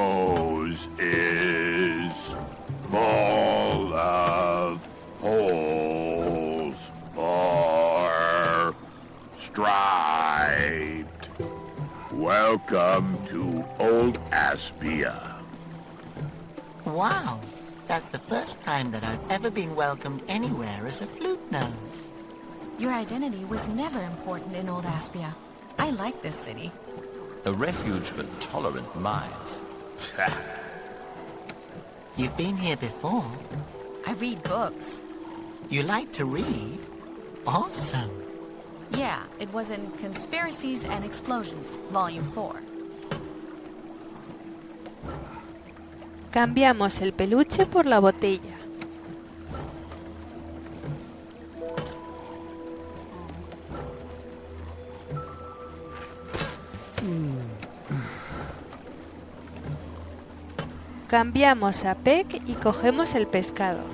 nose is full of holes or striped. Welcome to Old Aspia. Wow, that's the first time that I've ever been welcomed anywhere as a flute nose. Your identity was never important in Old Aspia. I like this city. A refuge for tolerant minds. You've been here before. I read books. You like to read? Awesome. Yeah, it was in Conspiracies and Explosions, Volume 4. Cambiamos el peluche por la botella. Cambiamos a Peck y cogemos el pescado.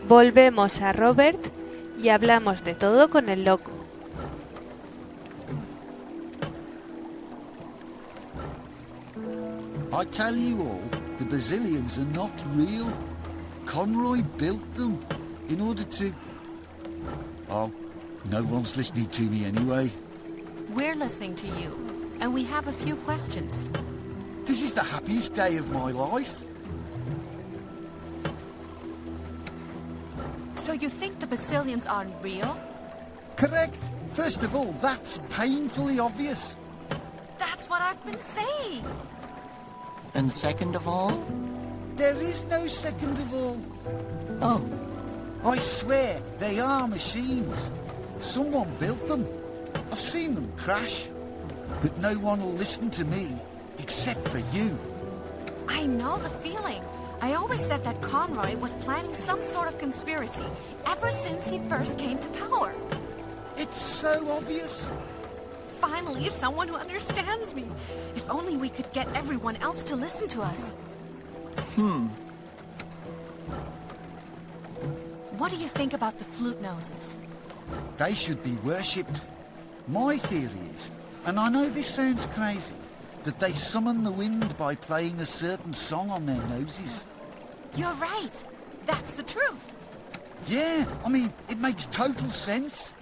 Volvemos a Robert y hablamos de todo con el loco. I tell you all, the Basilians are not real. Conroy built them in order to... Oh, no one's listening to me anyway. We're listening to you, and we have a few questions. This is the happiest day of my life. So you think the Basilians aren't real? Correct. First of all, that's painfully obvious. That's what I've been saying! And second of all? There is no second of all. Oh, I swear, they are machines. Someone built them. I've seen them crash. But no one will listen to me, except for you. I know the feeling. I always said that Conroy was planning some sort of conspiracy ever since he first came to power. It's so obvious. Finally, someone who understands me. If only we could get everyone else to listen to us. What do you think about the flute noses? They should be worshipped. My theory is, and I know this sounds crazy, that they summon the wind by playing a certain song on their noses. You're right. That's the truth. Yeah, I mean, it makes total sense.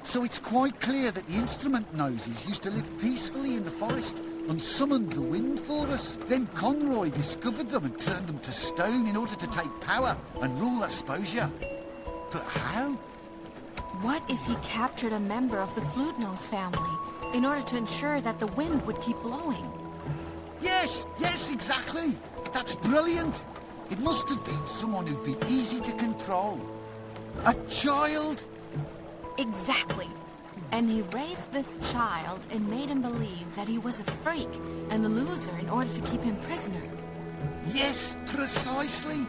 So it's quite clear that the instrument noses used to live peacefully in the forest and summoned the wind for us. Then Conroy discovered them and turned them to stone in order to take power and rule Asposia. But how? What if he captured a member of the flute nose family in order to ensure that the wind would keep blowing? Yes, exactly. That's brilliant. It must have been someone who'd be easy to control. A child? Exactly. And he raised this child and made him believe that he was a freak and the loser in order to keep him prisoner. Yes, precisely.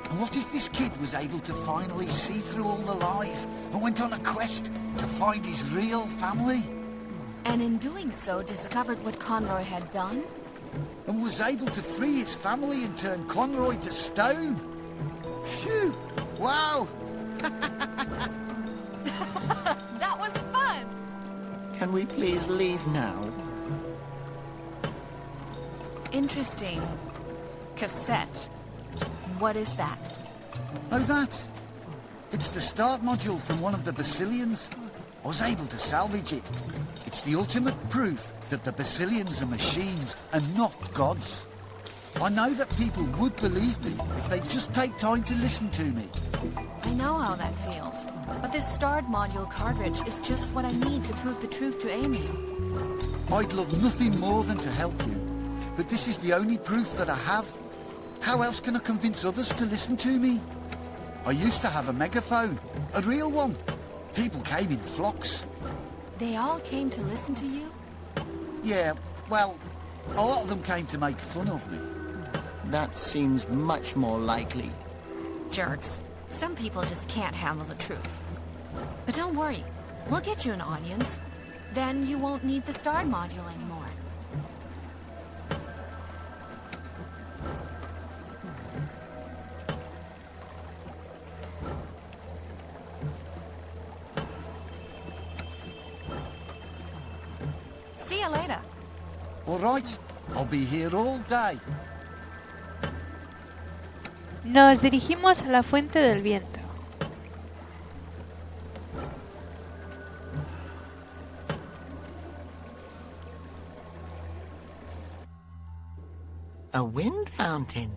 And what if this kid was able to finally see through all the lies and went on a quest to find his real family? And in doing so, discovered what Conroy had done? And was able to free his family and turn Conroy to stone? Phew! Wow! That was fun! can we please leave now? Interesting. Cassette. What is that? Oh, that? It's the start module from one of the Basilians. I was able to salvage it. It's the ultimate proof that the Basilians are machines and not gods. I know that people would believe me if they'd just take time to listen to me. I know how that feels. But this start module cartridge is just what I need to prove the truth to Amy. I'd love nothing more than to help you. But this is the only proof that I have. How else can I convince others to listen to me? I used to have a megaphone, a real one. People came in flocks. They all came to listen to you? Yeah, well, a lot of them came to make fun of me. That seems much more likely. Jerks. Some people just can't handle the truth. But don't worry, we'll get you an audience. Then you won't need the start module anymore. you later. All right, I'll be here all day. Nos dirigimos a la fuente del viento. A wind fountain.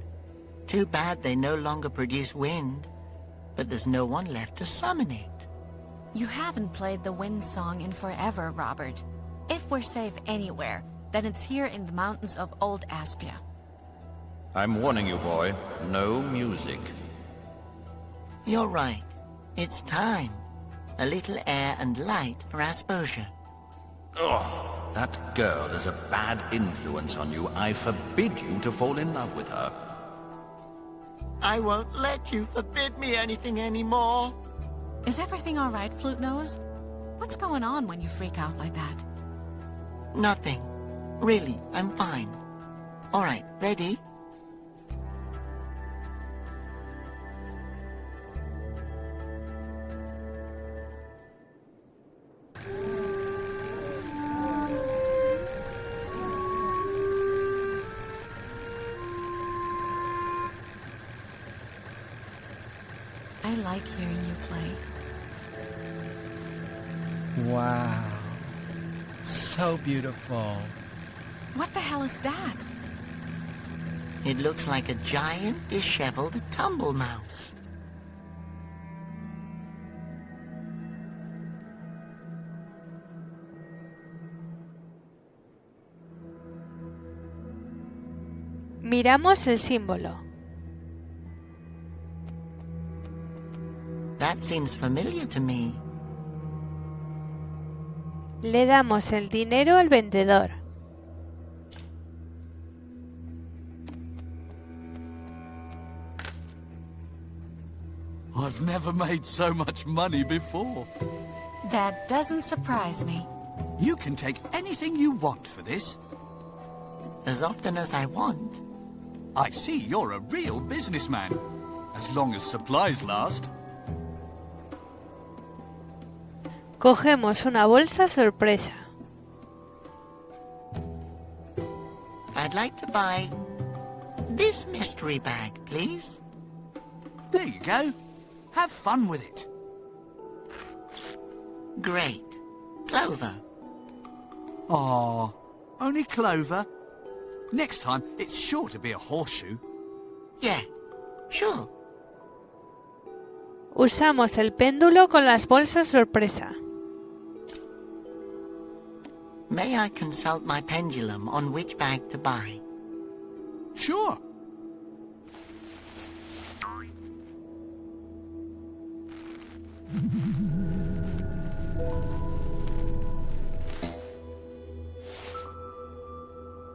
Too bad they no longer produce wind, but there's no one left to summon it. You haven't played the wind song in forever, Robert. If we're safe anywhere, then it's here in the mountains of Old Aspia. I'm warning you, boy. No music. You're right. It's time. A little air and light for Asperger. Oh, that girl is a bad influence on you. I forbid you to fall in love with her. I won't let you forbid me anything anymore. Is everything all right, Flute Nose? What's going on when you freak out like that? Nothing. Really, I'm fine. All right, ready? I like hearing you play. Wow. So beautiful. What the hell is that? It looks like a giant, disheveled tumble mouse. Miramos el símbolo. That seems familiar to me. Le damos el dinero al vendedor. I've never made so much money before. That doesn't surprise me. You can take anything you want for this. As often as I want. I see you're a real businessman. As long as supplies last. Cogemos una bolsa sorpresa. I'd like to buy this mystery bag, please. There you go. Have fun with it. Great. Clover. Aw, only clover. Next time, it's sure to be a horseshoe. Yeah, sure. Usamos el péndulo con las bolsas sorpresa. May I consult my pendulum on which bag to buy? Sure.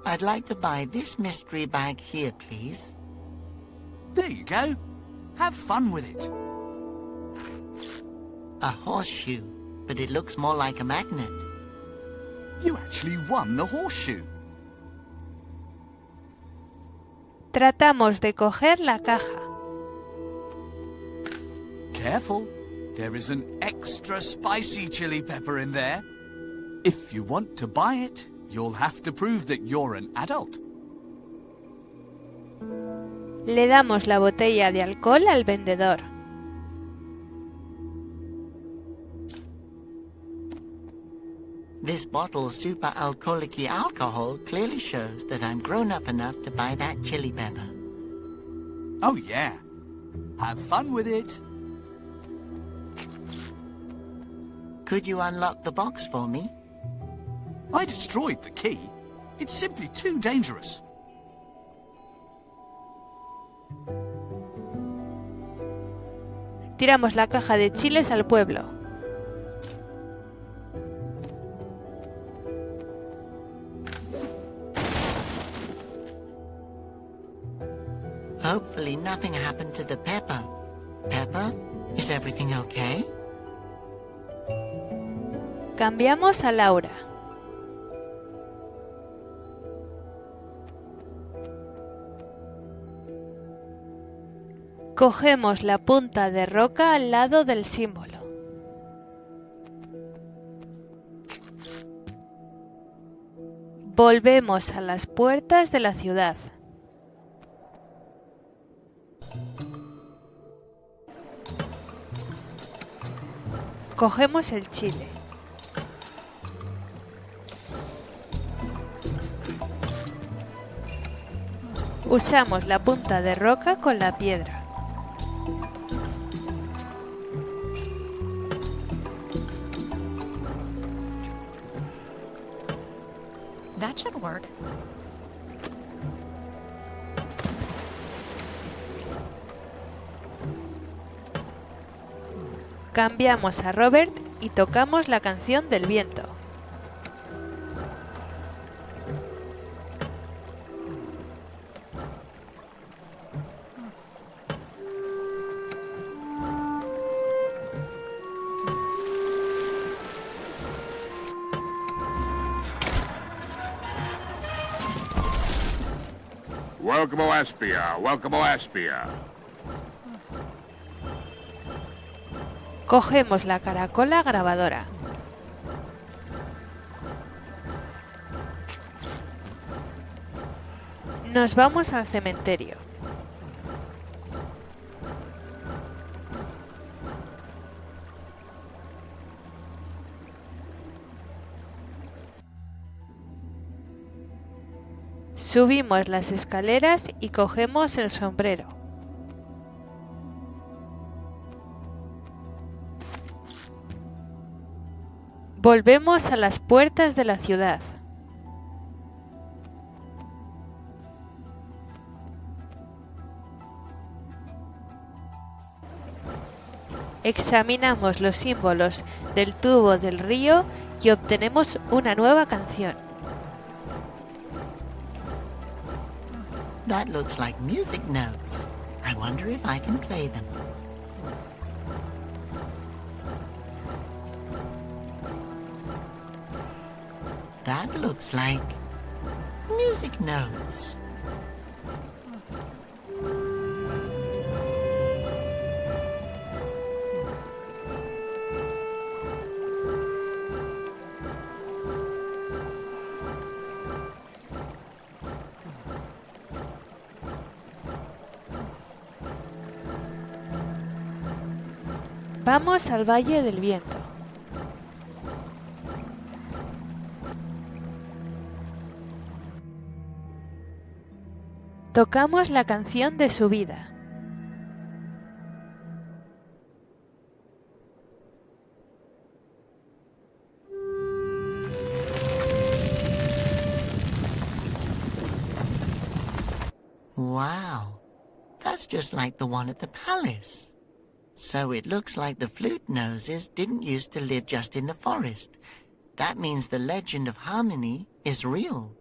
I'd like to buy this mystery bag here, please. There you go. Have fun with it. A horseshoe, but it looks more like a magnet. You actually won the horseshoe. Tratamos de coger la caja. Careful. There is an extra spicy chili pepper in there. If you want to buy it, you'll have to prove that you're an adult. Le damos la botella de alcohol al vendedor. This bottle's super alcoholic alcohol clearly shows that I'm grown up enough to buy that chili pepper. Oh yeah. Have fun with it. Could you unlock the box for me? I destroyed the key. It's simply too dangerous. Tiramos la caja de chiles al pueblo. Hopefully nothing happened to the pepper. Pepper, is everything okay? Cambiamos a Laura. Cogemos la punta de roca al lado del símbolo. Volvemos a las puertas de la ciudad. Cogemos el chile. Usamos la punta de roca con la piedra. That should work. Cambiamos a Robert y tocamos la canción del viento. Welcome, Aspia. Welcome, Aspia. Cogemos la caracola grabadora. Nos vamos al cementerio. Subimos las escaleras y cogemos el sombrero. Volvemos a las puertas de la ciudad. Examinamos los símbolos del tubo del río y obtenemos una nueva canción. That looks like music notes. I wonder if I can play them. That looks like music notes. Vamos al Valle del Viento. Tocamos la canción de su vida. Wow, that's just like the one at the palace. So it looks like the flute noses didn't used to live just in the forest. That means the legend of harmony is real.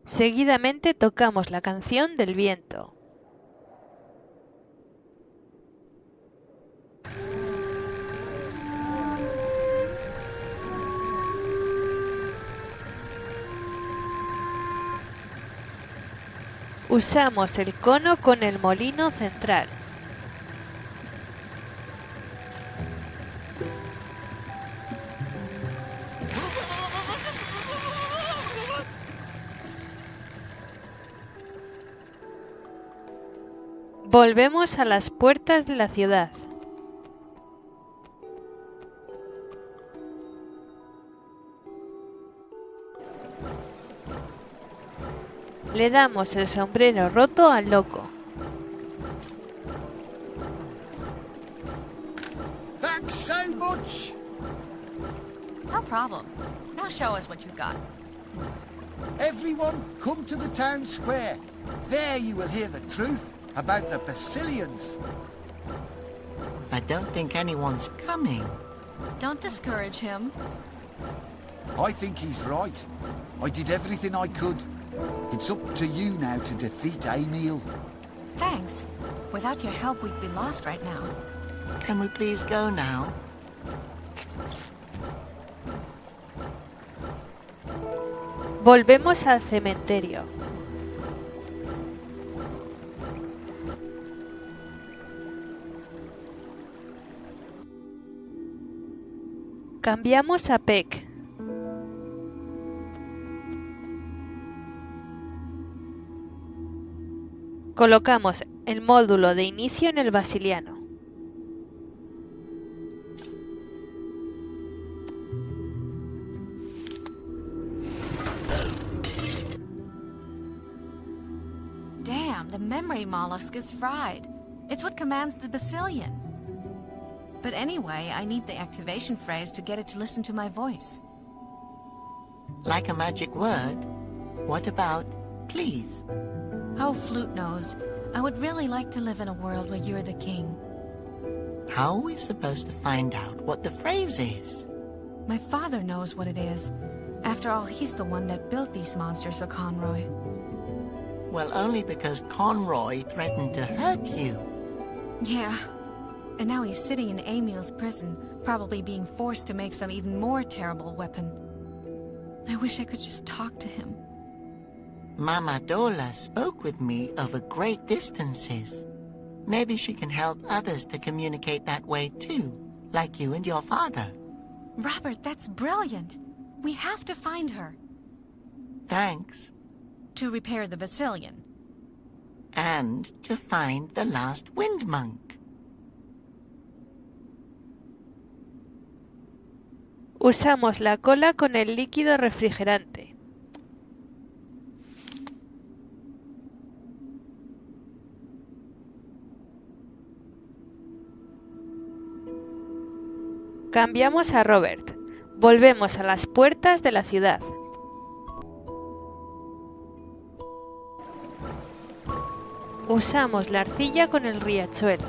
Seguidamente tocamos la canción del viento. Usamos el cono con el molino central. Volvemos a las puertas de la ciudad. Le damos el sombrero roto al loco. Thanks so much. No problem. Now show us what you got. Everyone, come to the town square. There you will hear the truth about the Basilians. I don't think anyone's coming. Don't discourage him. I think he's right. I did everything I could. It's up to you now to defeat Emil. Thanks. Without your help, we'd be lost right now. Can we please go now? Volvemos al cementerio. Cambiamos a Peck. Colocamos el módulo de inicio en el basiliano. Damn, the memory mollusk is fried. It's what commands the Basilian. But anyway, I need the activation phrase to get it to listen to my voice. Like a magic word? What about please? Oh, Flute Nose, I would really like to live in a world where you're the king. How are we supposed to find out what the phrase is? My father knows what it is. After all, he's the one that built these monsters for Conroy. Well, only because Conroy threatened to hurt you. Yeah. And now he's sitting in Emil's prison, probably being forced to make some even more terrible weapon. I wish I could just talk to him. Mama Dola spoke with me over great distances. Maybe she can help others to communicate that way too, like you and your father. Robert, that's brilliant. We have to find her. Thanks. To repair the Basilian. And to find the last wind monk. Usamos la cola con el líquido refrigerante. Cambiamos a Robert. Volvemos a las puertas de la ciudad. Usamos la arcilla con el riachuelo.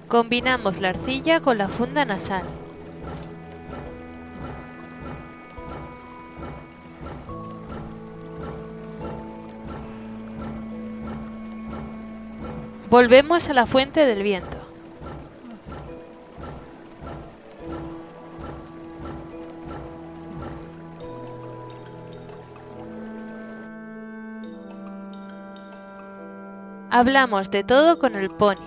Combinamos la arcilla con la funda nasal. Volvemos a la fuente del viento. Hablamos de todo con el pony.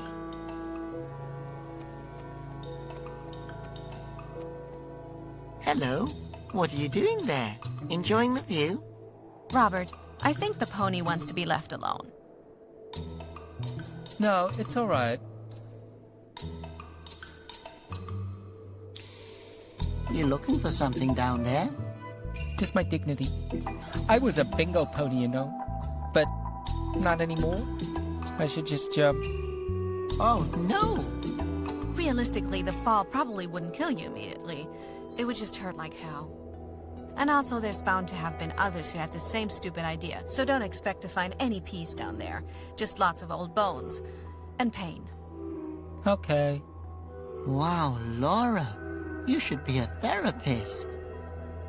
Hello. What are you doing there? Enjoying the view? Robert, I think the pony wants to be left alone. No, it's all right. You looking for something down there? Just my dignity. I was a bingo pony, you know. But not anymore. I should just jump. Oh, no. Realistically, the fall probably wouldn't kill you immediately. It would just hurt like hell. And also, there's bound to have been others who had the same stupid idea, so don't expect to find any peace down there. Just lots of old bones. And pain. Okay. Wow, Laura. You should be a therapist.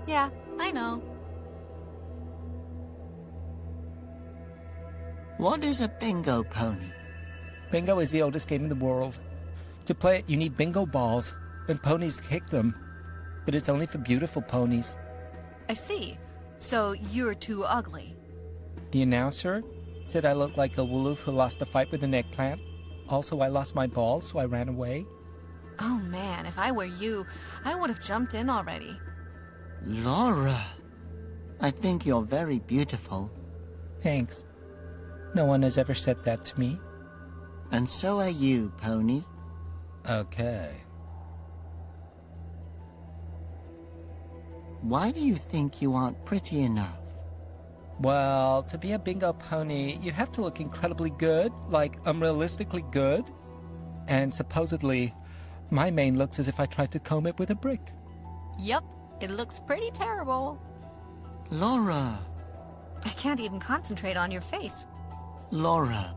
Yeah, I know. What is a bingo pony? Bingo is the oldest game in the world. To play it, you need bingo balls, and ponies kick them. But it's only for beautiful ponies. I see. So you're too ugly. The announcer said I looked like a wolf who lost a fight with an eggplant. Also, I lost my ball, so I ran away. Oh man, if I were you, I would have jumped in already. Laura, I think you're very beautiful. Thanks. No one has ever said that to me. And so are you, Pony. Okay. Why do you think you aren't pretty enough? Well, to be a bingo pony, you have to look incredibly good, like unrealistically good. And supposedly, my mane looks as if I tried to comb it with a brick. Yep, it looks pretty terrible. Laura. I can't even concentrate on your face. Laura,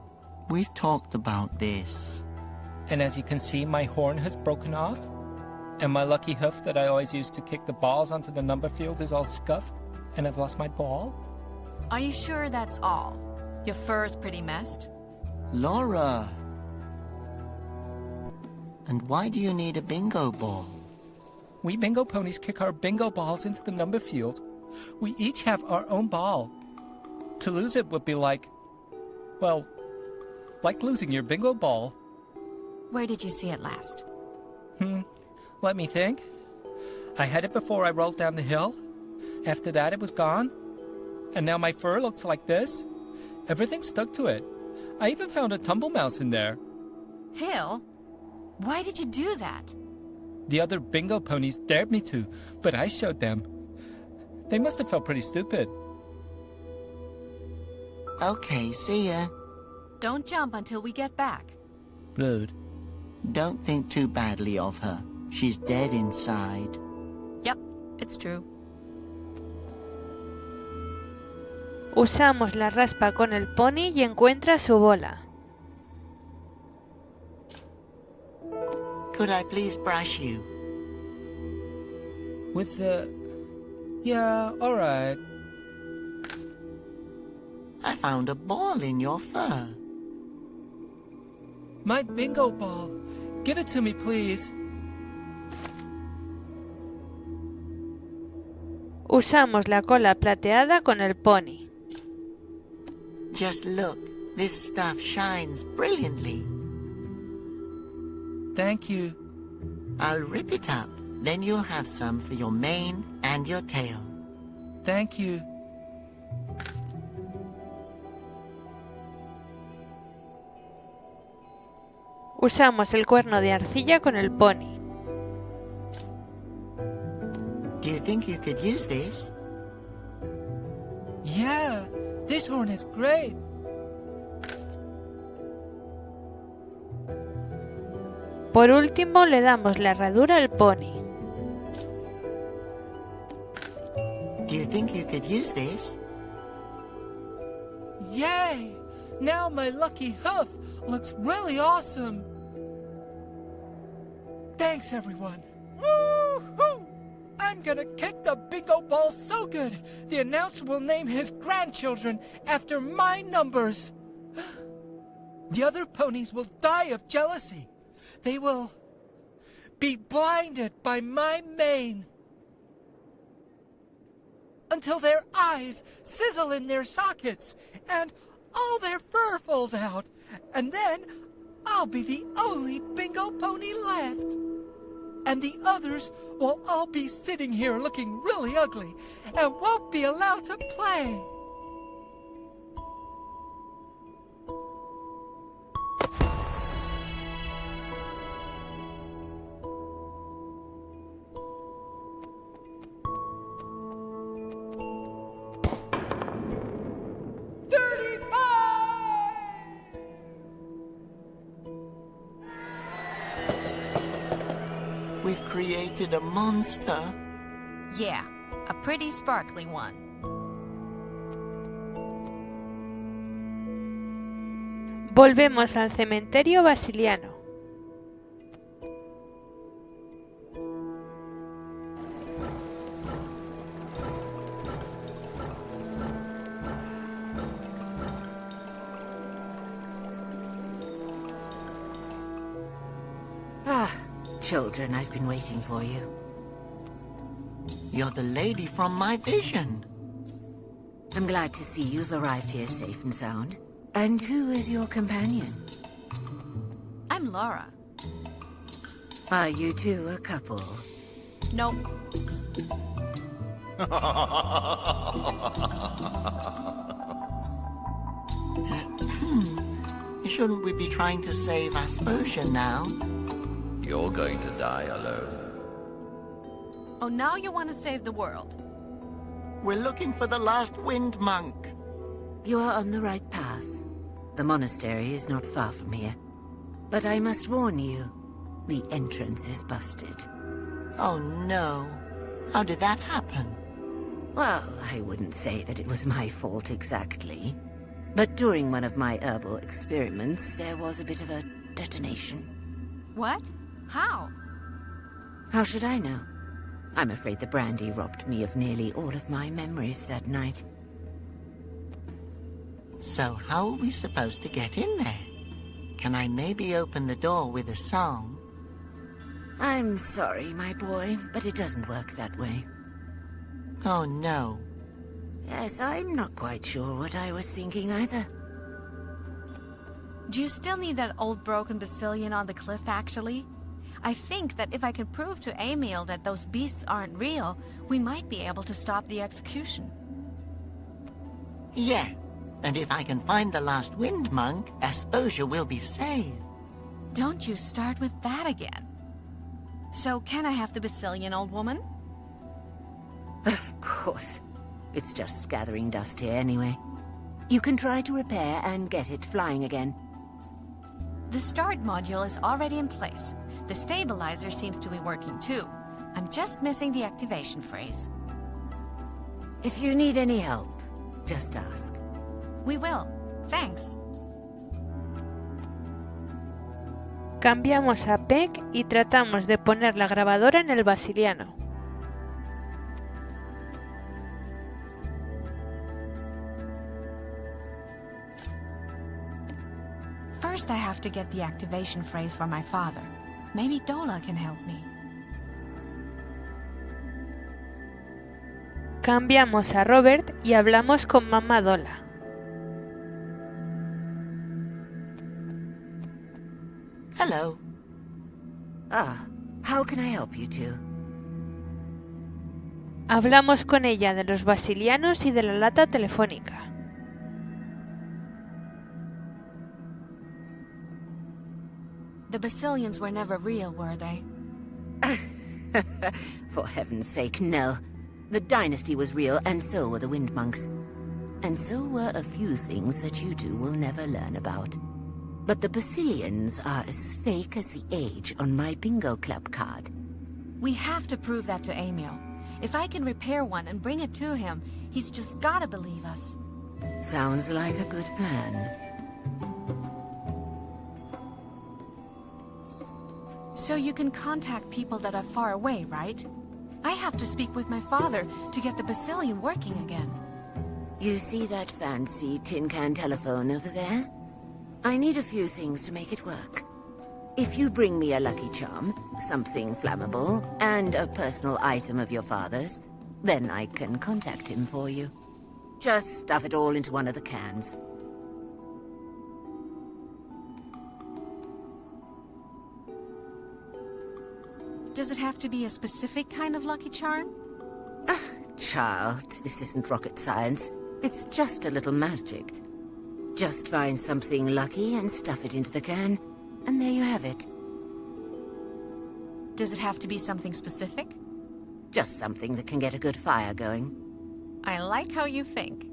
we've talked about this. And as you can see, my horn has broken off. And my lucky hoof that I always used to kick the balls onto the number field is all scuffed. And I've lost my ball. Are you sure that's all? Your fur's pretty messed. Laura. And why do you need a bingo ball? We bingo ponies kick our bingo balls into the number field. We each have our own ball. To lose it would be like, well, like losing your bingo ball. Where did you see it last? Let me think. I had it before I rolled down the hill. After that, it was gone. And now my fur looks like this. Everything stuck to it. I even found a tumble mouse in there. Hill, why did you do that? The other bingo ponies dared me to, but I showed them. They must have felt pretty stupid. Okay, see ya. Don't jump until we get back. Rude. Don't think too badly of her. She's dead inside. Yep, it's true. Usamos la raspa con el pony y encuentra su bola. Could I please brush you? With the... Yeah, alright. I found a ball in your fur. My bingo ball. Give it to me, please. Usamos la cola plateada con el pony. Just look, this stuff shines brilliantly. Thank you. I'll rip it up, then you'll have some for your mane and your tail. Thank you. Usamos el cuerno de arcilla con el pony. Do you think you could use this? Yeah, this horn is great. Por último, le damos la herradura al pony. Do you think you could use this? Yay! Now my lucky hoof looks really awesome. Thanks, everyone. Woo-hoo! I'm gonna kick the bingo ball so good, the announcer will name his grandchildren after my numbers. The other ponies will die of jealousy. They will be blinded by my mane until their eyes sizzle in their sockets and all their fur falls out. And then I'll be the only bingo pony left. And the others will all be sitting here looking really ugly and won't be allowed to play. We've created a monster. Yeah, a pretty sparkly one. Volvemos al cementerio basiliano. Children, I've been waiting for you. You're the lady from my vision. I'm glad to see you've arrived here safe and sound. And who is your companion? I'm Laura. Are you two a couple? Nope. Shouldn't we be trying to save Aspersia now? You're going to die alone. Oh, now you want to save the world. We're looking for the last wind monk. You are on the right path. The monastery is not far from here. But I must warn you, the entrance is busted. Oh no. How did that happen? Well, I wouldn't say that it was my fault exactly. But during one of my herbal experiments, there was a bit of a detonation. What? How? How should I know? I'm afraid the brandy robbed me of nearly all of my memories that night. So how are we supposed to get in there? Can I maybe open the door with a song? I'm sorry, my boy, but it doesn't work that way. Oh no. Yes, I'm not quite sure what I was thinking either. Do you still need that old broken basilion on the cliff, actually? I think that if I can prove to Emil that those beasts aren't real, we might be able to stop the execution. Yeah, and if I can find the lost wind monk, Asposia will be saved. Don't you start with that again. So can I have the Basilian, old woman? Of course. It's just gathering dust here anyway. You can try to repair and get it flying again. The start module is already in place. The stabilizer seems to be working too. I'm just missing the activation phrase. If you need any help, just ask. We will. Thanks. Cambiamos a Peck y tratamos de poner la grabadora en el Basiliano. First I have to get the activation phrase for my father. Maybe Dola can help me. Cambiamos a Robert y hablamos con mamá Dola. Hello. How can I help you two? Hablamos con ella de los basilianos y de la lata telefónica. The Basilians were never real, were they? For heaven's sake, no. The dynasty was real, and so were the wind monks. And so were a few things that you two will never learn about. But the Basilians are as fake as the age on my bingo club card. We have to prove that to Emil. If I can repair one and bring it to him, he's just gotta believe us. Sounds like a good plan. So you can contact people that are far away, right? I have to speak with my father to get the Basilian working again. You see that fancy tin can telephone over there? I need a few things to make it work. If you bring me a lucky charm, something flammable, and a personal item of your father's, then I can contact him for you. Just stuff it all into one of the cans. Does it have to be a specific kind of lucky charm? Child, this isn't rocket science. It's just a little magic. Just find something lucky and stuff it into the can, and there you have it. Does it have to be something specific? Just something that can get a good fire going. I like how you think.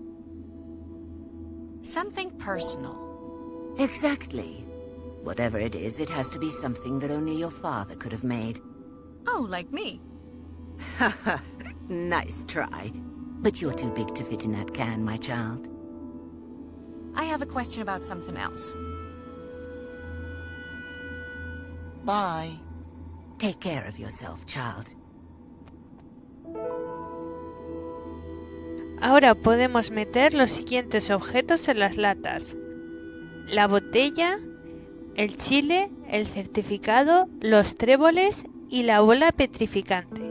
Something personal. Exactly. Whatever it is, it has to be something that only your father could have made. Oh, like me. Haha, nice try. But you're too big to fit in that can, my child. I have a question about something else. Bye. Take care of yourself, child. Ahora podemos meter los siguientes objetos en las latas: la botella, el chile, el certificado, los tréboles y la bola petrificante.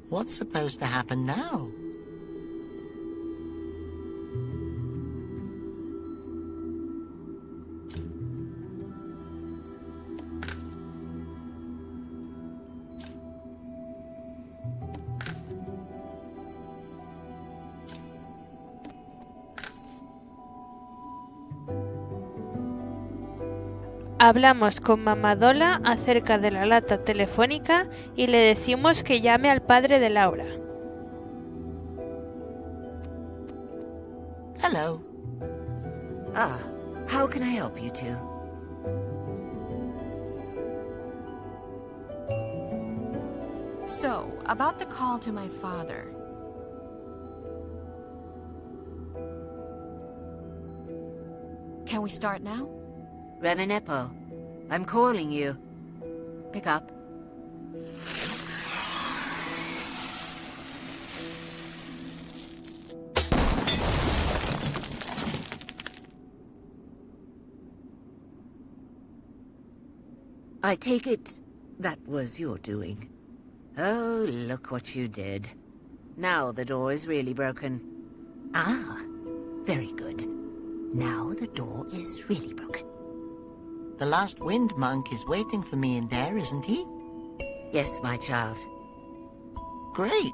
What's supposed to happen now? Hablamos con mamá Dola acerca de la lata telefónica y le decimos que llame al padre de Laura. Hello. How can I help you two? So, about the call to my father. Can we start now? Reminepo, I'm calling you. Pick up. I take it that was your doing. Oh, look what you did. Now the door is really broken. Ah, very good. Now the door is really broken. The last wind monk is waiting for me in there, isn't he? Yes, my child. Great.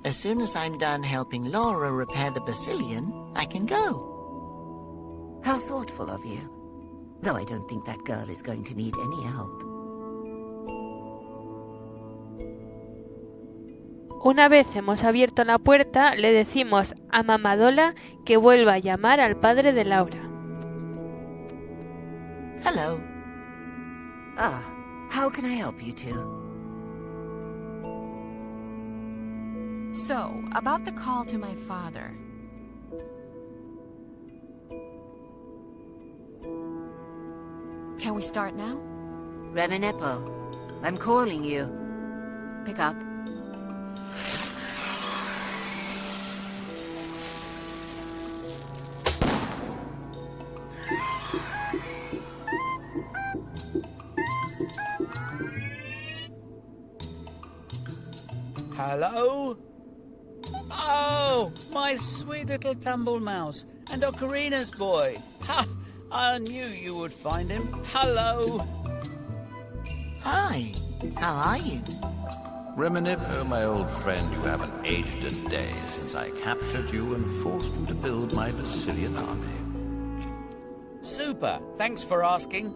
As soon as I'm done helping Laura repair the Basilian, I can go. How thoughtful of you. Though I don't think that girl is going to need any help. Una vez hemos abierto la puerta, le decimos a Mamadola que vuelva a llamar al padre de Laura. Hello. Ah, how can I help you two? So, about the call to my father. Can we start now? Remenepo, I'm calling you. Pick up. Hello? Oh, my sweet little tumble mouse and Ocarina's boy. Ha! I knew you would find him. Hello. Hi. How are you? Remenip, my old friend, you haven't aged a day since I captured you and forced you to build my Basilian army. Super. Thanks for asking.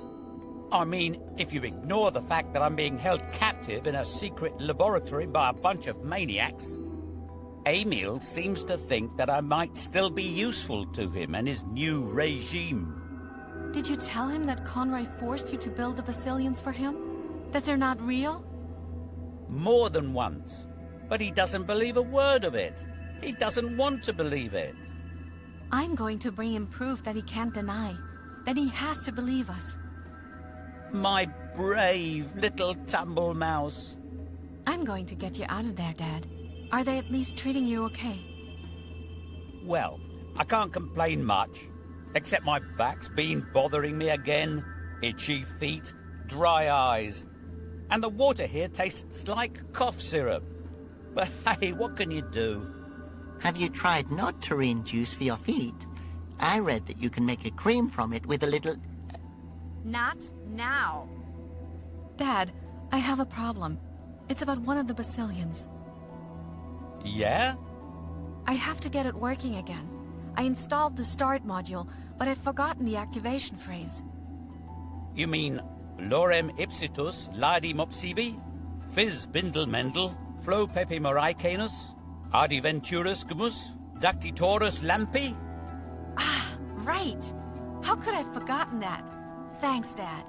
I mean, if you ignore the fact that I'm being held captive in a secret laboratory by a bunch of maniacs, Emil seems to think that I might still be useful to him and his new regime. Did you tell him that Conroy forced you to build the Basilians for him? That they're not real? More than once. But he doesn't believe a word of it. He doesn't want to believe it. I'm going to bring him proof that he can't deny. That he has to believe us. My brave little tumble mouse. I'm going to get you out of there, Dad. Are they at least treating you okay? Well, I can't complain much. Except my back's been bothering me again. Itchy feet, dry eyes. And the water here tastes like cough syrup. But hey, what can you do? Have you tried nectarine juice for your feet? I read that you can make a cream from it with a little... Not now. Dad, I have a problem. It's about one of the Basilians. Yeah? I have to get it working again. I installed the start module, but I've forgotten the activation phrase. You mean Lorem ipsitus ladi mopsibi? Fizz bindle mendel? Flo pepe moraicanus? Ardiventurus gumus? Dactitorus lampi? Ah, right. How could I have forgotten that? Thanks, Dad.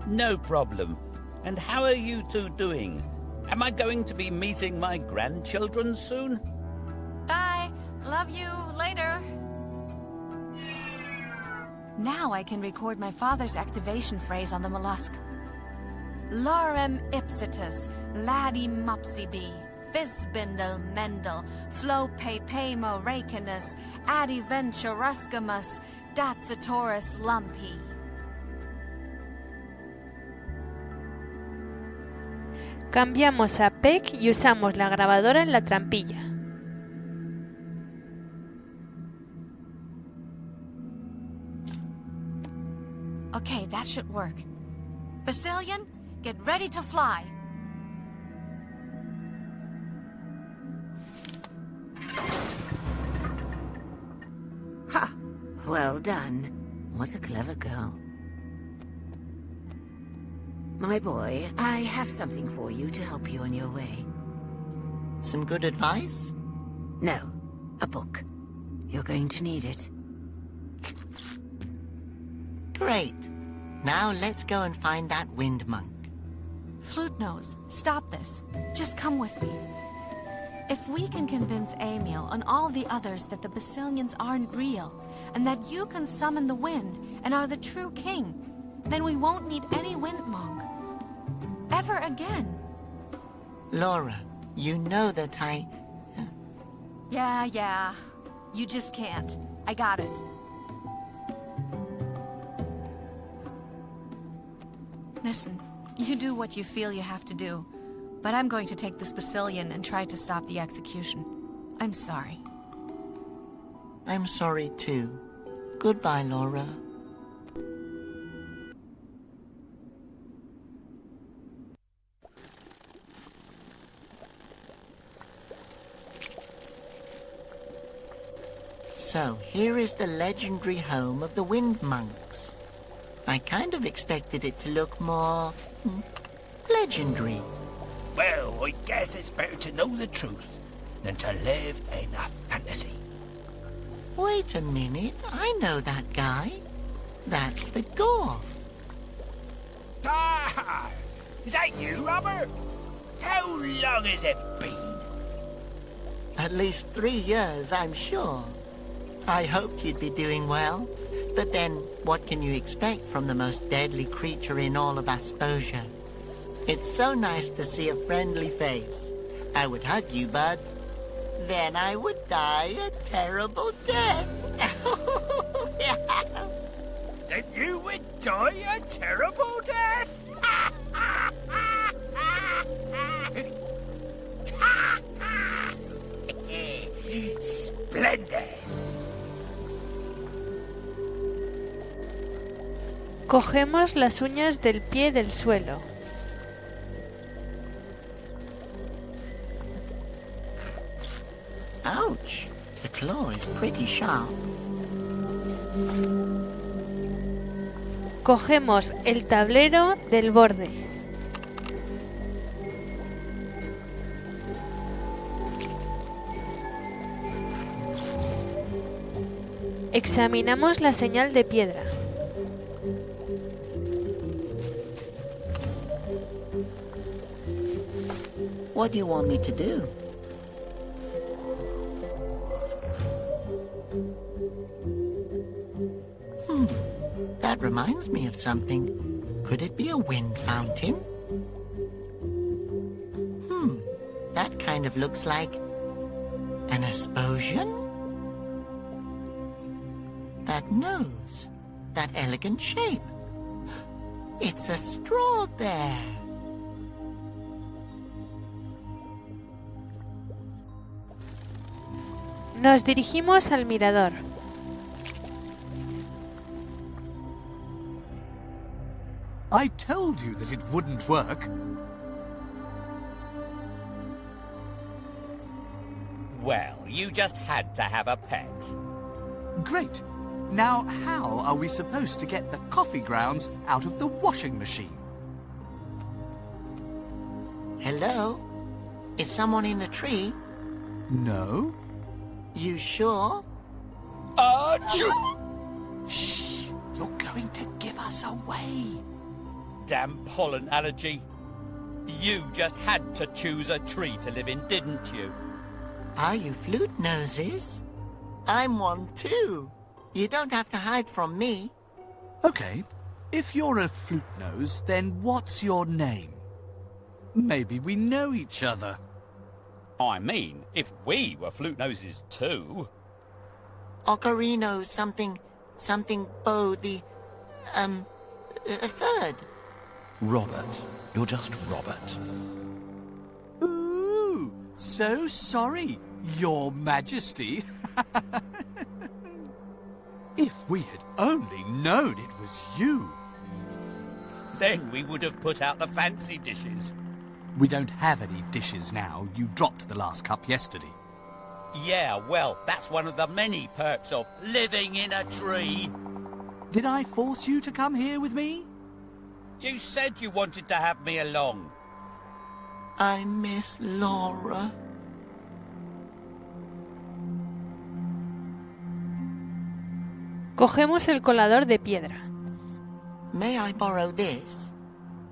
No problem. And how are you two doing? Am I going to be meeting my grandchildren soon? Bye. Love you. Later. Now I can record my father's activation phrase on the mollusk. Lorem ipsitus, ladi mopsibi, Fizbindel mendel, Flo pepe moracanus, Adiventuruscamus, Datsatoris lumpi. Cambiamos a Peck y usamos la grabadora en la trampilla. Okay, that should work. Basilian, get ready to fly. Ha! Well done. What a clever girl. My boy, I have something for you to help you on your way. Some good advice? No, a book. You're going to need it. Great. Now let's go and find that wind monk. Flute Nose, stop this. Just come with me. If we can convince Emil and all the others that the Basilians aren't real, and that you can summon the wind and are the true king, then we won't need any wind monk. Ever again. Laura, you know that I... Yeah. You just can't. I got it. Listen, you do what you feel you have to do, but I'm going to take this Basilian and try to stop the execution. I'm sorry. I'm sorry too. Goodbye, Laura. So, here is the legendary home of the Wind Monks. I kind of expected it to look more... legendary. Well, I guess it's better to know the truth than to live in a fantasy. Wait a minute, I know that guy. That's the Gorf. Ah! Is that you, Robert? How long has it been? At least 3 years, I'm sure. I hoped you'd be doing well. But then, what can you expect from the most deadly creature in all of Asposia? It's so nice to see a friendly face. I would hug you, bud. Then I would die a terrible death. Then you would die a terrible death? Splendid. Cogemos las uñas del pie del suelo. Ouch! The claw is pretty sharp. Cogemos el tablero del borde. Examinamos la señal de piedra. What do you want me to do? That reminds me of something. Could it be a wind fountain? That kind of looks like an explosion. That nose, that elegant shape. It's a straw bear. Nos dirigimos al mirador. I told you that it wouldn't work. Well, you just had to have a pet. Great. Now, how are we supposed to get the coffee grounds out of the washing machine? Hello? Is someone in the tree? No. You sure? Shh! You're going to give us away. Damn pollen allergy. You just had to choose a tree to live in, didn't you? Are you flute noses? I'm one too. You don't have to hide from me. Okay. If you're a flute nose, then what's your name? Maybe we know each other. I mean, if we were flute noses too. Ocarino something Bo the a third. Robert. You're just Robert. Ooh, so sorry, Your Majesty. If we had only known it was you. Then we would have put out the fancy dishes. We don't have any dishes now. You dropped the last cup yesterday. Yeah, well, that's one of the many perks of living in a tree. Did I force you to come here with me? You said you wanted to have me along. I miss Laura. Cogemos el colador de piedra. May I borrow this?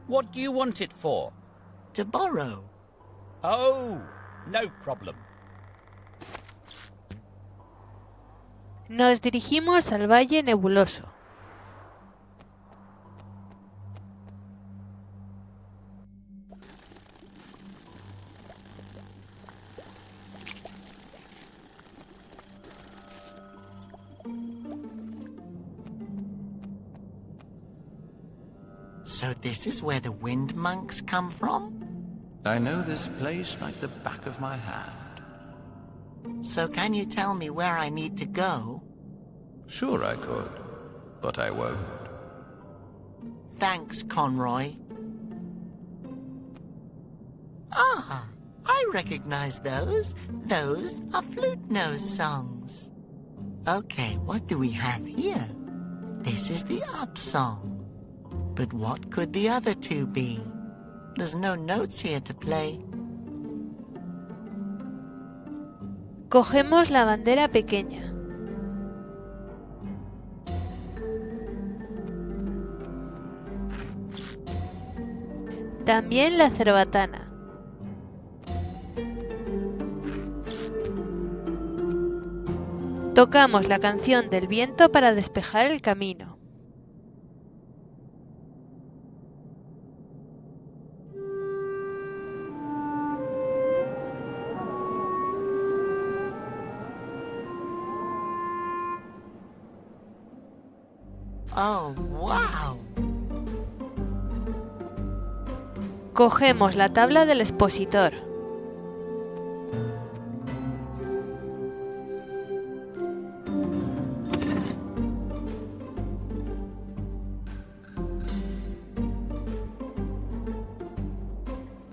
What do you want it for? To borrow. Oh, no problem. Nos dirigimos al Valle Nebuloso. So this is where the Wind Monks come from? I know this place like the back of my hand. So can you tell me where I need to go? Sure I could, but I won't. Thanks, Conroy. Ah, I recognize those. Those are flute nose songs. Okay, what do we have here? This is the up song. But what could the other two be? There's no notes here to play. Cogemos la bandera pequeña. También la cerbatana. Tocamos la canción del viento para despejar el camino. Oh, wow! Cogemos la tabla del expositor.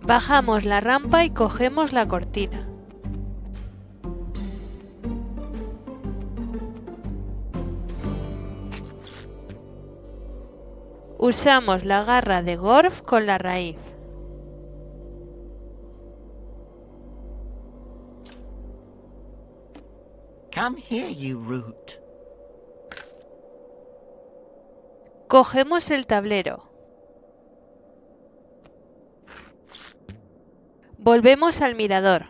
Bajamos la rampa y cogemos la cortina. Usamos la garra de golf con la raíz. Come here, you root. Cogemos el tablero. Volvemos al mirador.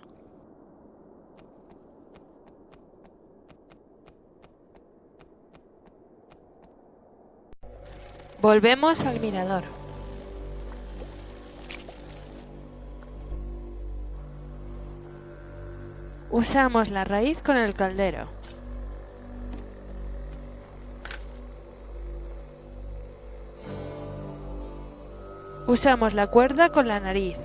Volvemos al mirador. Usamos la raíz con el caldero. Usamos la cuerda con la nariz.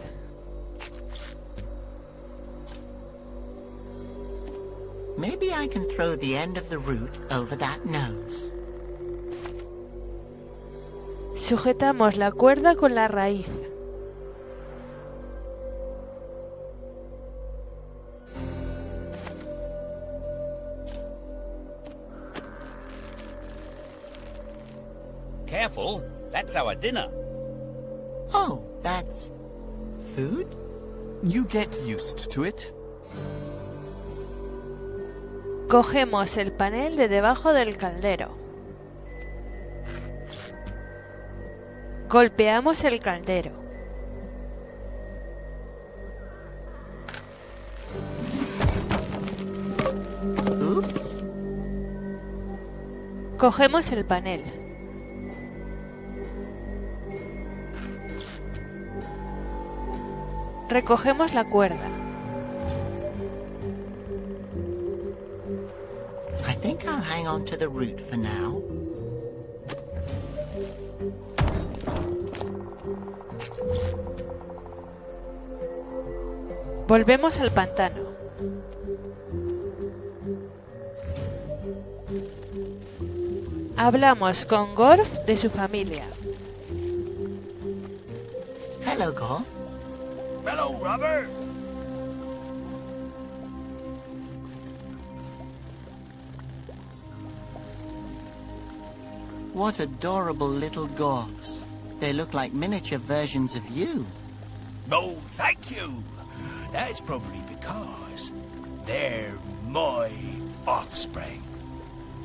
Maybe I can throw the end of the root over that nose. Sujetamos la cuerda con la raíz. Careful, that's our dinner. Oh, that's food? You get used to it. Cogemos el panel de debajo del caldero. Golpeamos el caldero. Oops. Cogemos el panel. Recogemos la cuerda. I think I'll hang on to the root for now. Volvemos al pantano. Hablamos con Gorf de su familia. Hello, Golf. Hello, Robert. What adorable little Gorfs. They look like miniature versions of you. No, thank you. That's probably because they're my offspring.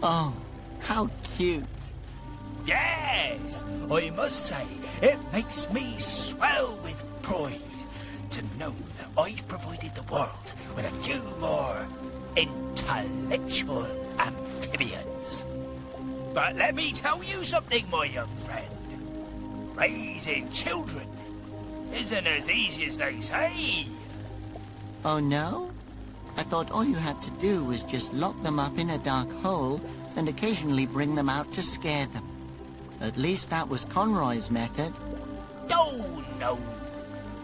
Oh, how cute. Yes, I must say, it makes me swell with pride to know that I've provided the world with a few more intellectual amphibians. But let me tell you something, my young friend. Raising children isn't as easy as they say. Oh, no? I thought all you had to do was just lock them up in a dark hole and occasionally bring them out to scare them. At least that was Conroy's method. Oh, no.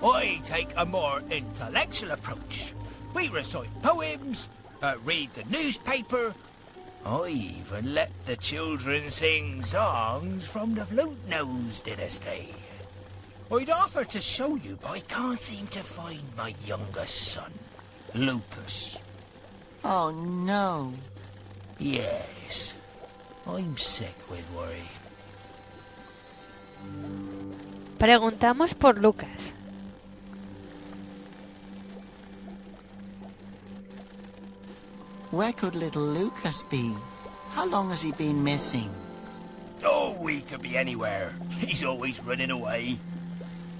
I take a more intellectual approach. We recite poems, read the newspaper. I even let the children sing songs from the Flute Nose dynasty. I'd offer to show you, but I can't seem to find my youngest son, Lucas. Oh, no. Yes, I'm sick with worry. Preguntamos por Lucas. Where could little Lucas be? How long has he been missing? Oh, he could be anywhere. He's always running away.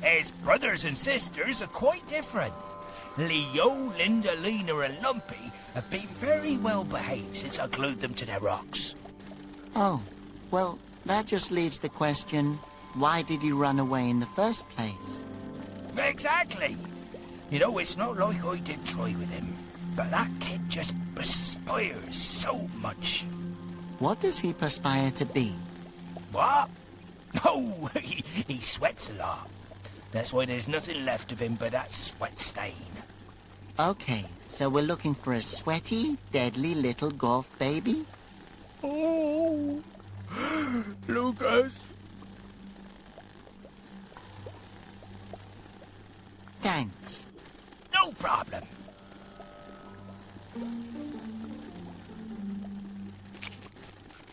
His brothers and sisters are quite different. Leo, Linda, Lena and Lumpy have been very well behaved since I glued them to their rocks. Oh, well, that just leaves the question, why did he run away in the first place? Exactly. You know, it's not like I did toy with him, but that kid just perspires so much. What does he perspire to be? What? Oh, he sweats a lot. That's why there's nothing left of him but that sweat stain. Okay, so we're looking for a sweaty, deadly little golf baby? Oh, Lucas. Thanks. No problem.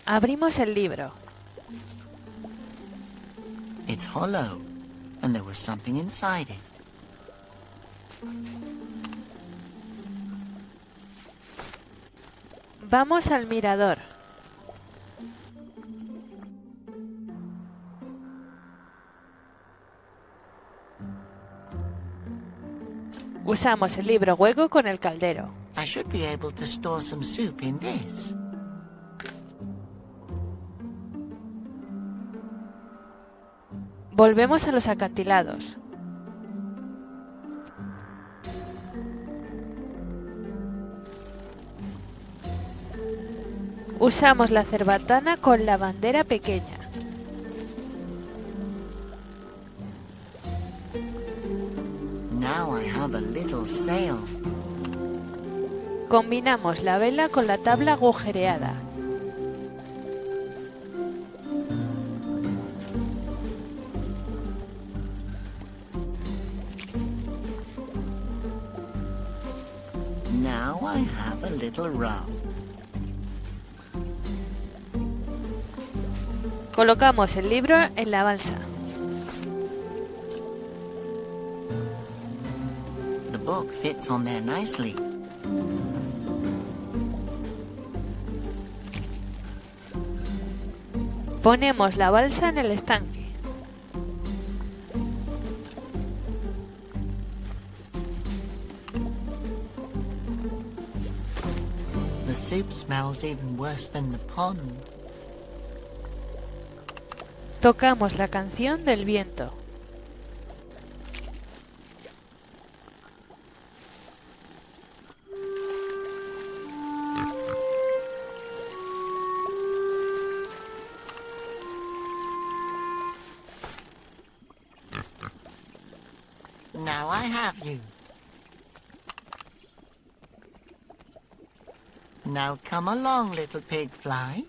Abrimos el libro. It's hollow, and there was something inside it. Vamos al mirador. Usamos el libro hueco con el caldero. I should be able to store some soup in this. Volvemos a los acantilados. Usamos la cerbatana con la bandera pequeña. Now I have a little sail. Combinamos la vela con la tabla agujereada. Now I have a little raft. Colocamos el libro en la balsa. The book fits on there nicely. Ponemos la balsa en el estanque. The soup smells even worse than the pond. Tocamos la canción del viento. Now I have you. Now come along, little pig fly.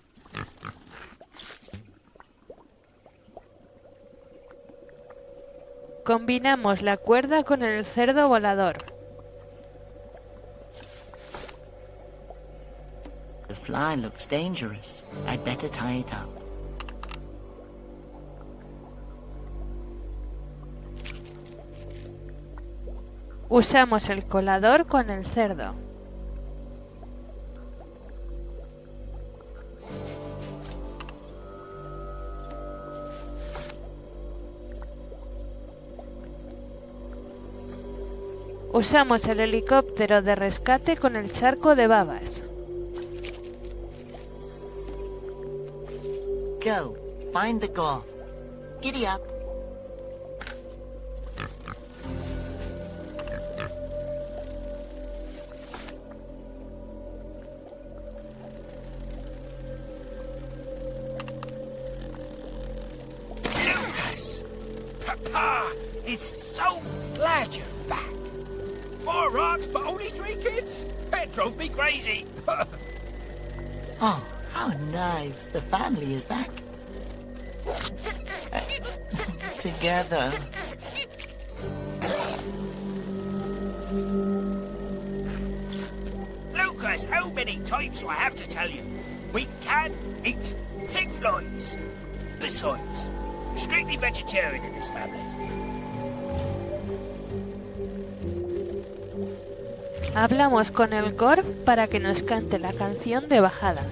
Combinamos la cuerda con el cerdo volador. The fly looks dangerous. I'd better tie it up. Usamos el colador con el cerdo. Usamos el helicóptero de rescate con el charco de babas. Go, find the golf. Giddy up. Lucas! Papa! It's so glad you're back. 4 rocks, but only 3 kids? It drove me crazy. Oh, how nice. The family is back. Together. Lucas, how many times do I have to tell you? We can't eat pig flies. Besides, strictly vegetarian in this family. Hablamos con el Gorf para que nos cante la canción de bajada.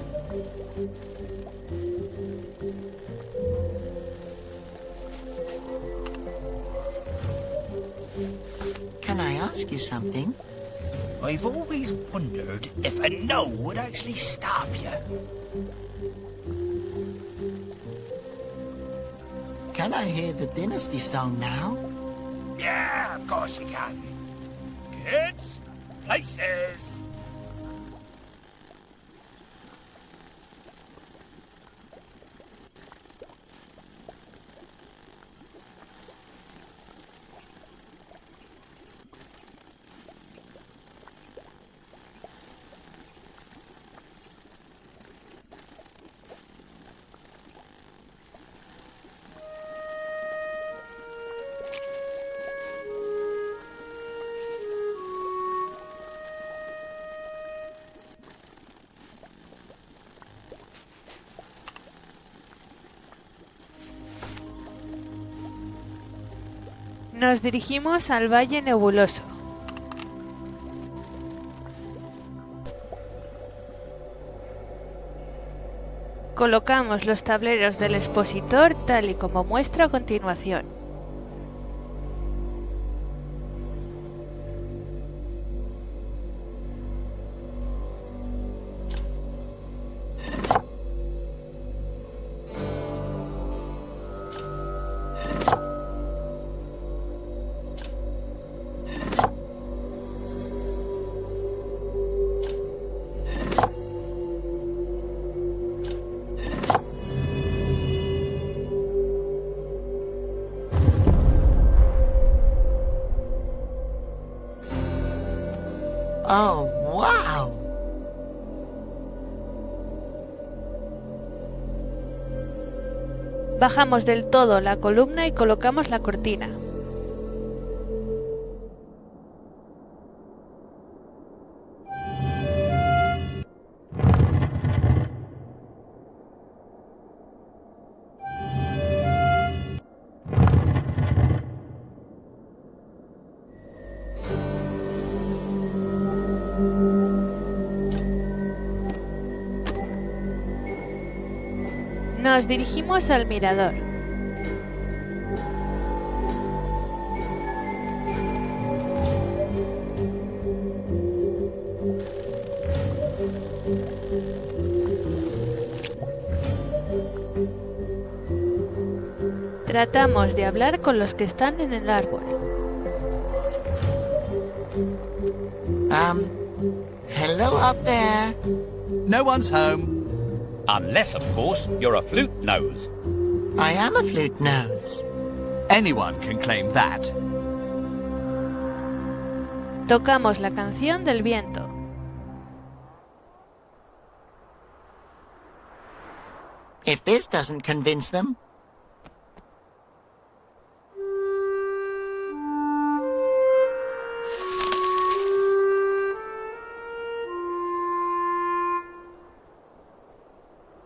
Can I ask you something? I've always wondered if a no would actually stop you. Can I hear the Dynasty song now? Yeah, of course you can. Kids, places. Nos dirigimos al Valle Nebuloso. Colocamos los tableros del expositor tal y como muestro a continuación. Oh, wow! Bajamos del todo la columna y colocamos la cortina. Nos dirigimos al mirador. Tratamos de hablar con los que están en el árbol. Hello up there. No one's home. Unless, of course, you're a flute nose. I am a flute nose. Anyone can claim that. Tocamos la canción del viento. If this doesn't convince them.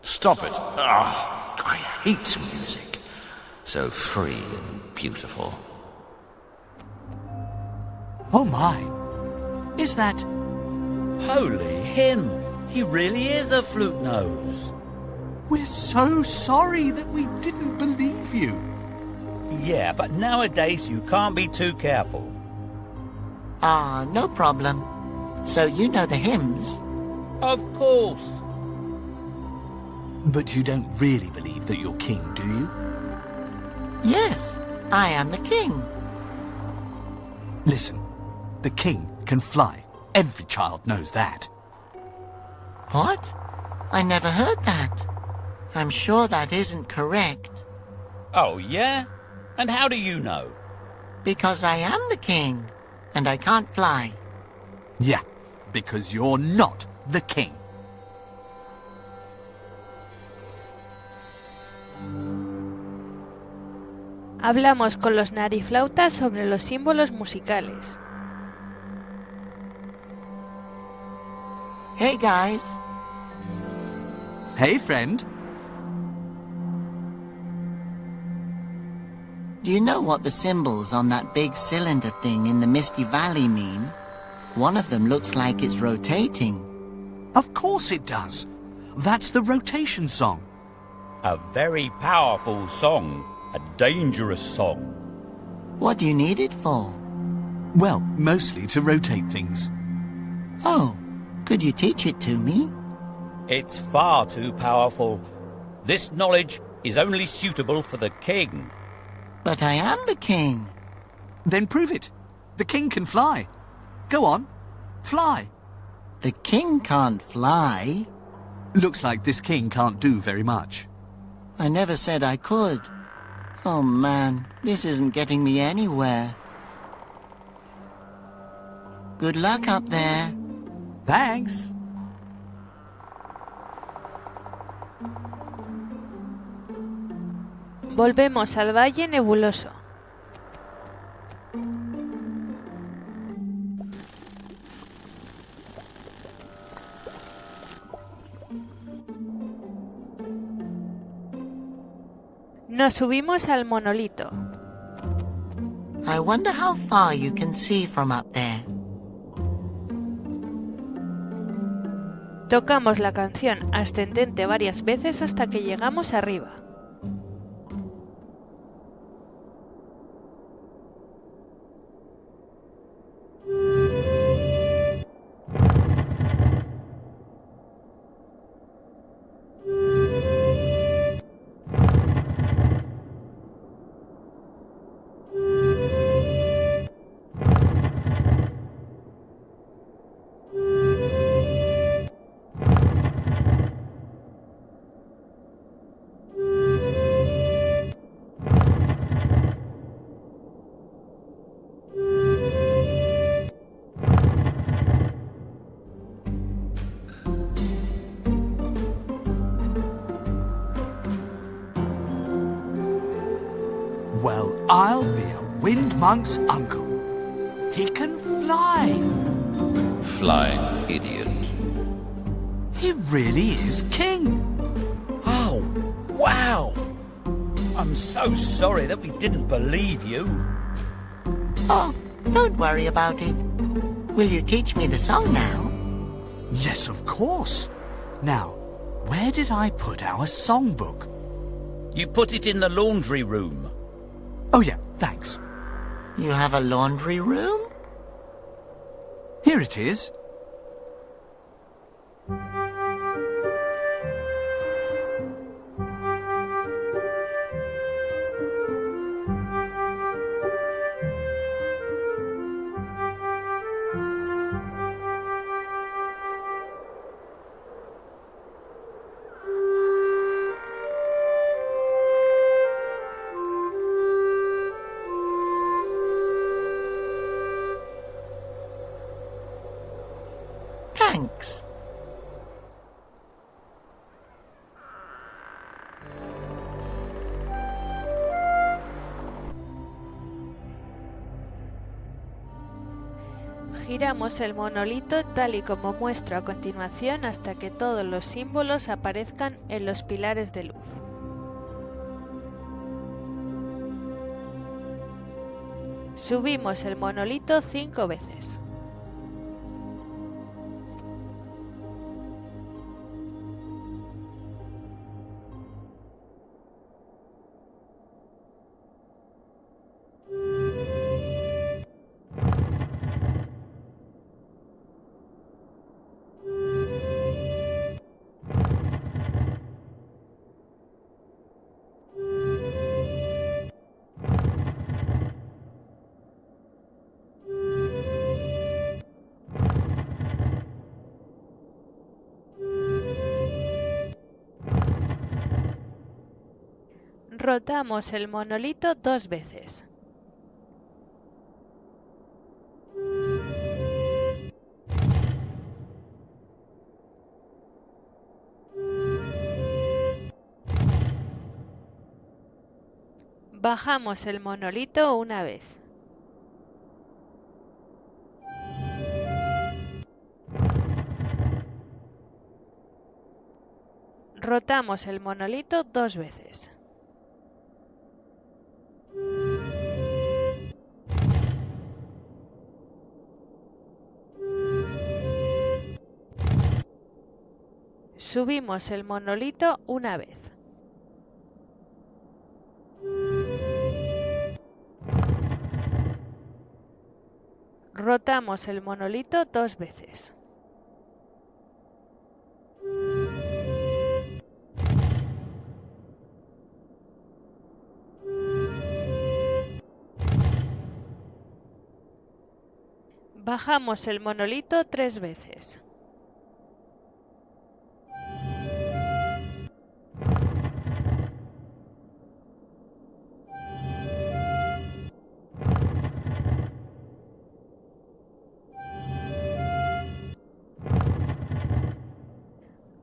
Stop it. Ah, I hate music. So free and beautiful. Oh my. Is that... Holy him! He really is a flute nose. We're so sorry that we didn't believe you. Yeah, but nowadays you can't be too careful. Ah, no problem. So you know the hymns? Of course. But you don't really believe that you're king, do you? Yes, I am the king. Listen, the king can fly. Every child knows that. What? I never heard that. I'm sure that isn't correct. Oh, yeah? And how do you know? Because I am the king, and I can't fly. Yeah, because you're not the king. Hablamos con los nariflautas sobre los símbolos musicales. Hey, guys. Hey, friend. Do you know what the symbols on that big cylinder thing in the Misty Valley mean? One of them looks like it's rotating. Of course it does. That's the rotation song. A very powerful song. A dangerous song. What do you need it for? Well, mostly to rotate things. Oh, could you teach it to me? It's far too powerful. This knowledge is only suitable for the king. But I am the king. Then prove it. The king can fly. Go on, fly. The king can't fly. Looks like this king can't do very much. I never said I could. Oh man, this isn't getting me anywhere. Good luck up there. Thanks. Volvemos al Valle Nebuloso. Nos subimos al monolito. I wonder how far you can see from up there. Tocamos la canción ascendente varias veces hasta que llegamos arriba. Well, I'll be a wind monk's uncle. He can fly. Flying idiot. He really is king. Oh, wow! I'm so sorry that we didn't believe you. Oh, don't worry about it. Will you teach me the song now? Yes, of course. Now, where did I put our songbook? You put it in the laundry room. Oh yeah, thanks. You have a laundry room? Here it is. Thanks. Giramos el monolito tal y como muestro a continuación hasta que todos los símbolos aparezcan en los pilares de luz. Subimos el monolito 5 veces. Rotamos el monolito 2 veces. Bajamos el monolito una vez. Rotamos el monolito 2 veces. Subimos el monolito una vez. Rotamos el monolito 2 veces. Bajamos el monolito 3 veces.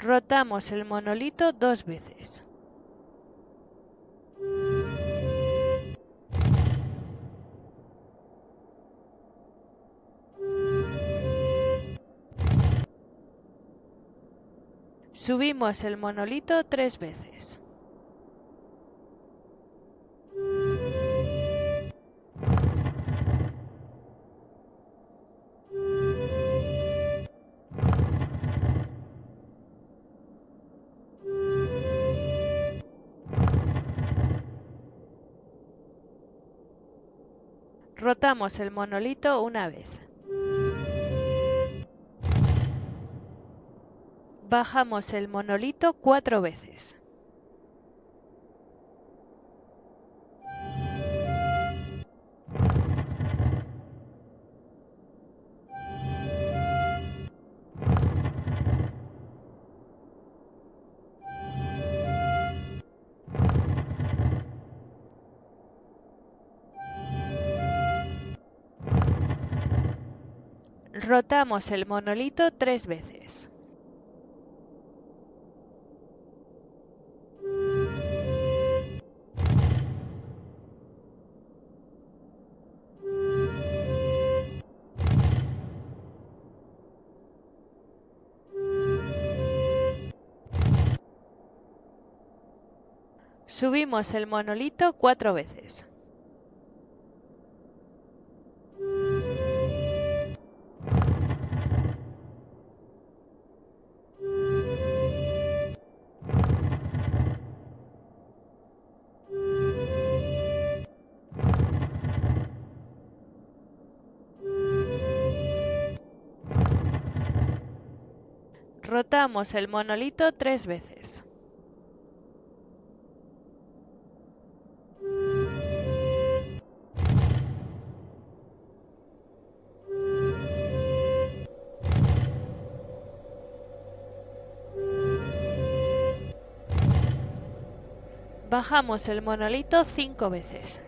Rotamos el monolito 2 veces. Subimos el monolito 3 veces. Rotamos el monolito una vez. Bajamos el monolito 4 veces. Rotamos el monolito 3 veces. Subimos el monolito 4 veces. Rotamos el monolito 3 veces. Bajamos el monolito 5 veces.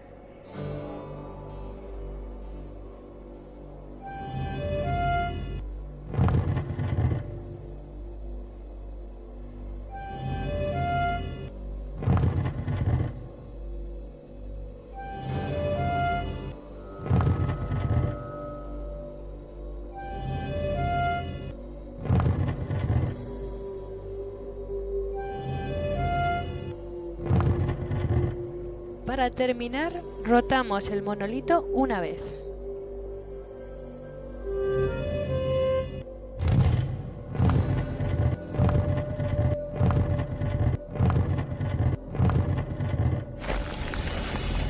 Para terminar, rotamos el monolito una vez.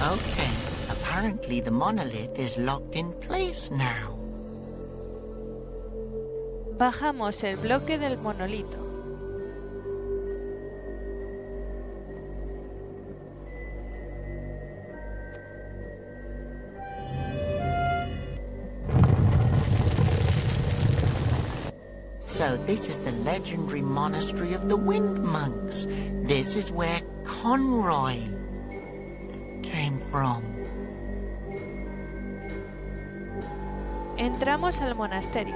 Okay, apparently the monolith is locked in place now. Bajamos el bloque del monolito. So this is the legendary monastery of the Wind Monks. This is where Conroy came from. Entramos al monasterio.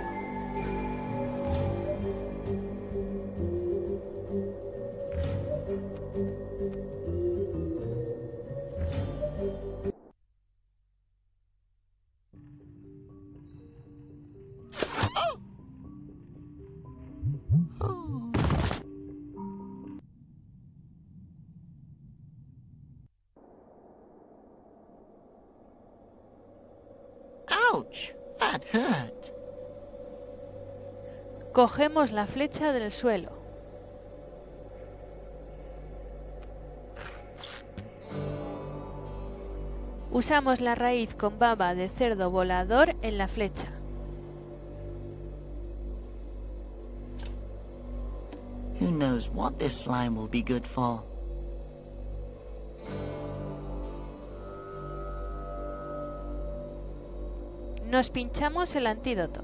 Ouch! That hurt. Cogemos la flecha del suelo. Usamos la raíz con baba de cerdo volador en la flecha. Who knows what this slime will be good for? Nos pinchamos el antídoto.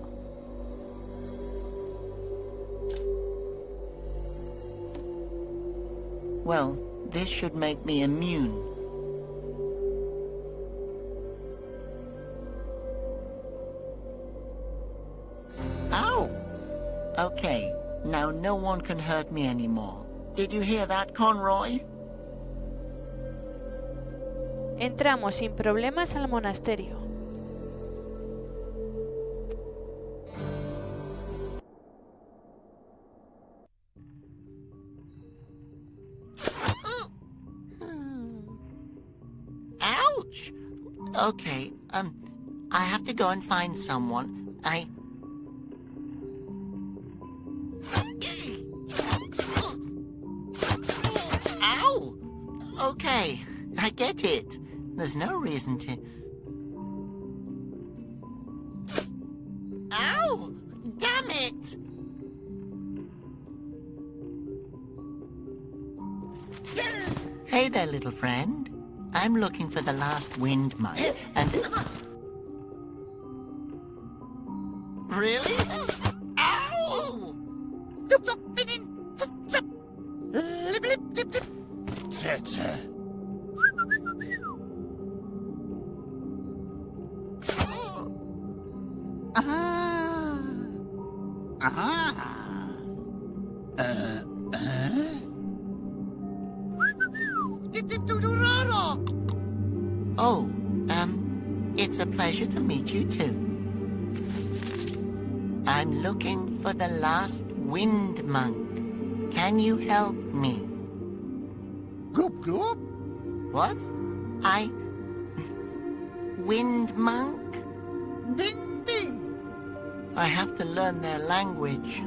Well, this should make me immune. Ow! Okay, now no one can hurt me anymore. Did you hear that, Conroy? Entramos sin problemas al monasterio. Ouch! Okay, I have to go and find someone. Ow! Okay, I get it. There's no reason to... Ow! Damn it! Hey there, little friend. I'm looking for the last wind monk, and... Really? Ow! Oh, it's a pleasure to meet you too. I'm looking for the last wind monk. Can you help me? Glop, glop. What? Wind monk? Bing, bing. I have to learn their language.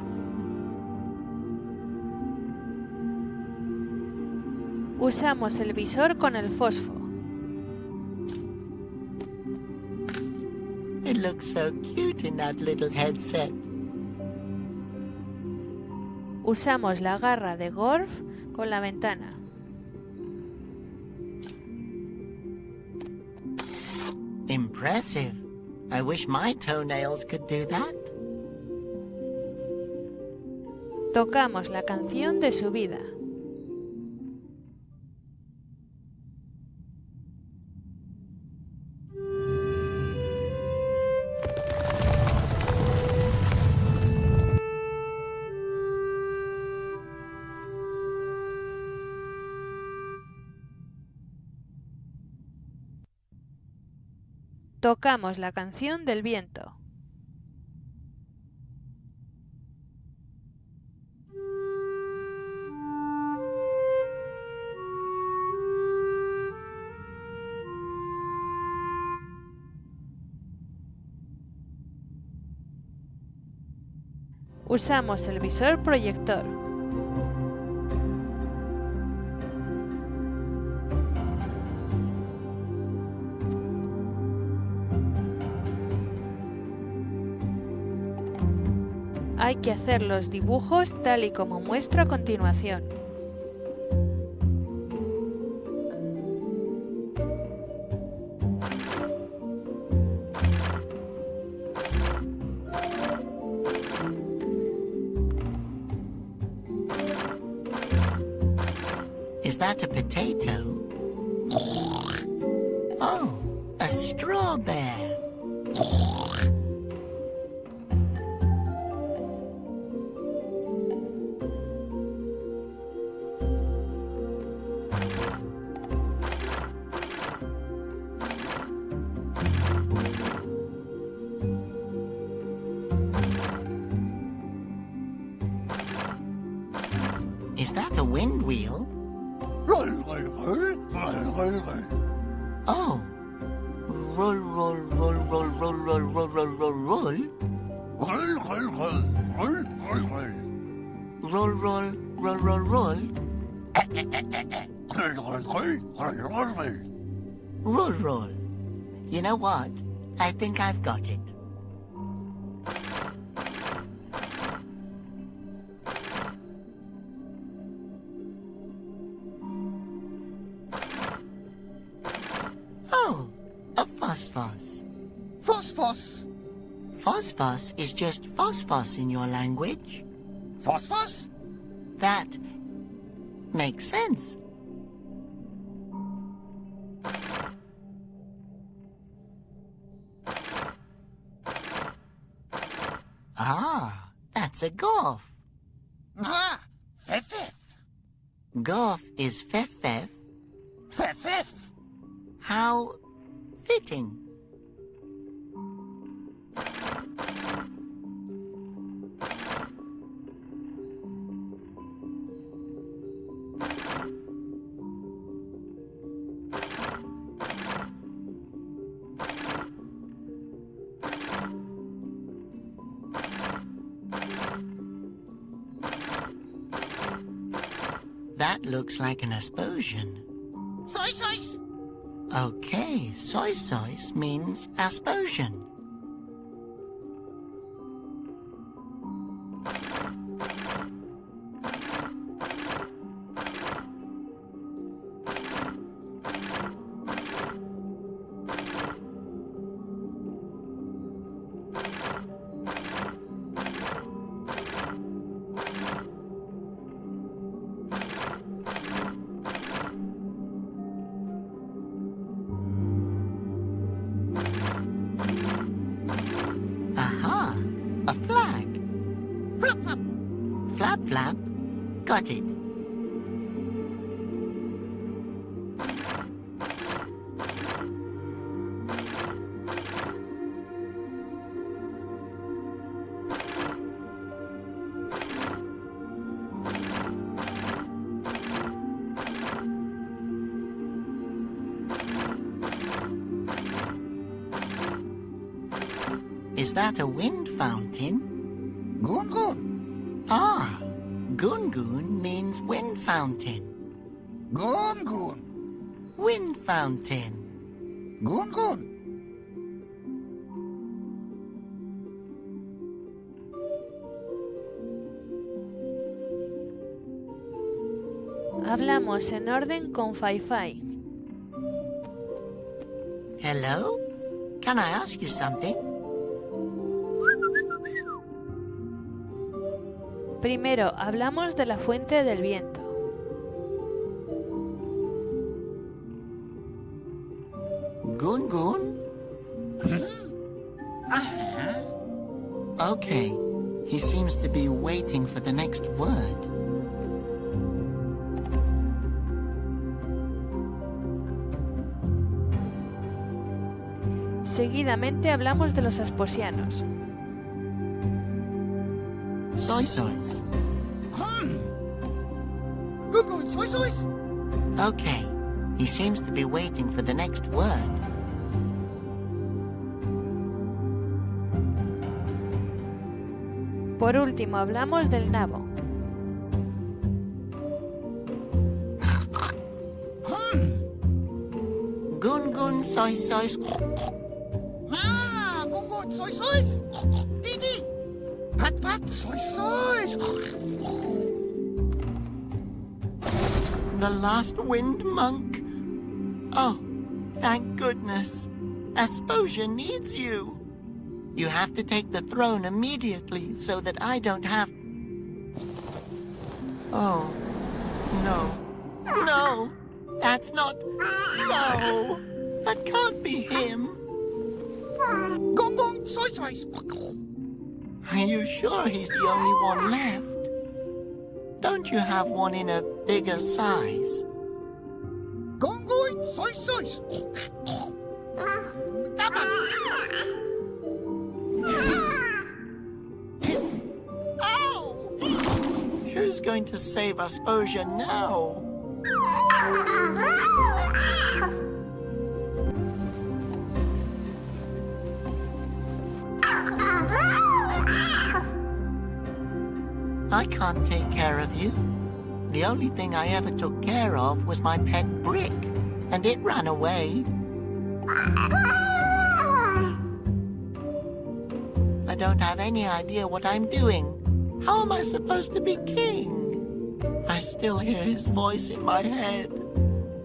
Usamos el visor con el fósforo. It looks so cute in that little headset. Usamos la garra de golf con la ventana. Impressive. I wish my toenails could do that. Tocamos la canción de su vida. Tocamos la canción del viento. Usamos el visor proyector. Hay que hacer los dibujos tal y como muestro a continuación. Is that a potato? Oh, a straw bear. Is that a wind wheel? Oh, roll, roll, roll, roll, roll, roll, roll, roll, roll, roll. Roll, roll, roll, roll, roll, roll. Roll, roll, roll, roll, roll. Roll, roll, roll, roll, roll, roll. Roll, roll. You know what? I think I've got it. Oh, a phosphos. Phosphos. Phosphos is just phosphos in your language. Phosphos? That makes sense. Ah, that's a golf. Ah, fefef. Golf is fefef. Fefef. How fitting. That looks like an aspersion. Soy, soy. Okay, soy sois means aspersion. Aha! A flag. Flap, flap. Flap flap. Got it. Is that a wind fountain? Goon, goon. Ah, gun means wind fountain. Goon, goon. Wind fountain. Goon, goon. Hablamos en orden con Fai-Fai. Hello? Can I ask you something? Primero, hablamos de la fuente del viento. Gun? Okay, he seems to be waiting for the next word. Seguidamente hablamos de los asposianos. Soy sois. Goon, goon, soy, soy. Okay, he seems to be waiting for the next word. Por último, hablamos del nabo. Gun, soy, sois. Ah, goon, goon, soy, soy. Didi. Pat, pat, soy, soy. The last wind monk. Oh, thank goodness. Asposia needs you. You have to take the throne immediately so that I don't have... Oh, no. No! That's not... No! That can't be him. Goon, goon, soy, soy. Are you sure he's the only one left? Don't you have one in a bigger size? Goon, goon, soy, soy. Ow! Who's going to save Asposia now? I can't take care of you. The only thing I ever took care of was my pet brick, and it ran away. I don't have any idea what I'm doing. How am I supposed to be king? I still hear his voice in my head.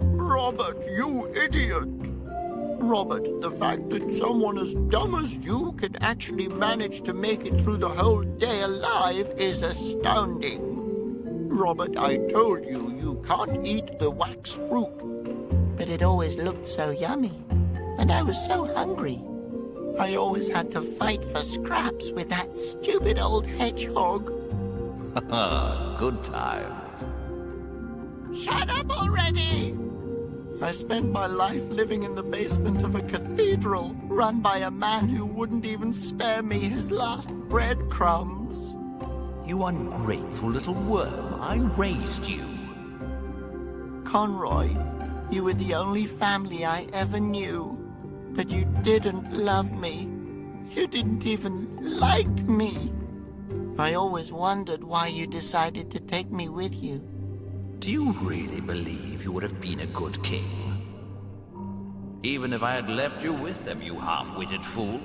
Robert, you idiot! Robert, the fact that someone as dumb as you can actually manage to make it through the whole day alive is astounding. Robert, I told you, you can't eat the wax fruit. But it always looked so yummy, and I was so hungry. I always had to fight for scraps with that stupid old hedgehog. Good time. Shut up already! I spent my life living in the basement of a cathedral, run by a man who wouldn't even spare me his last breadcrumbs. You ungrateful little worm. I raised you. Conroy, you were the only family I ever knew, but you didn't love me. You didn't even like me. I always wondered why you decided to take me with you. Do you really believe you would have been a good king? Even if I had left you with them, you half-witted fool?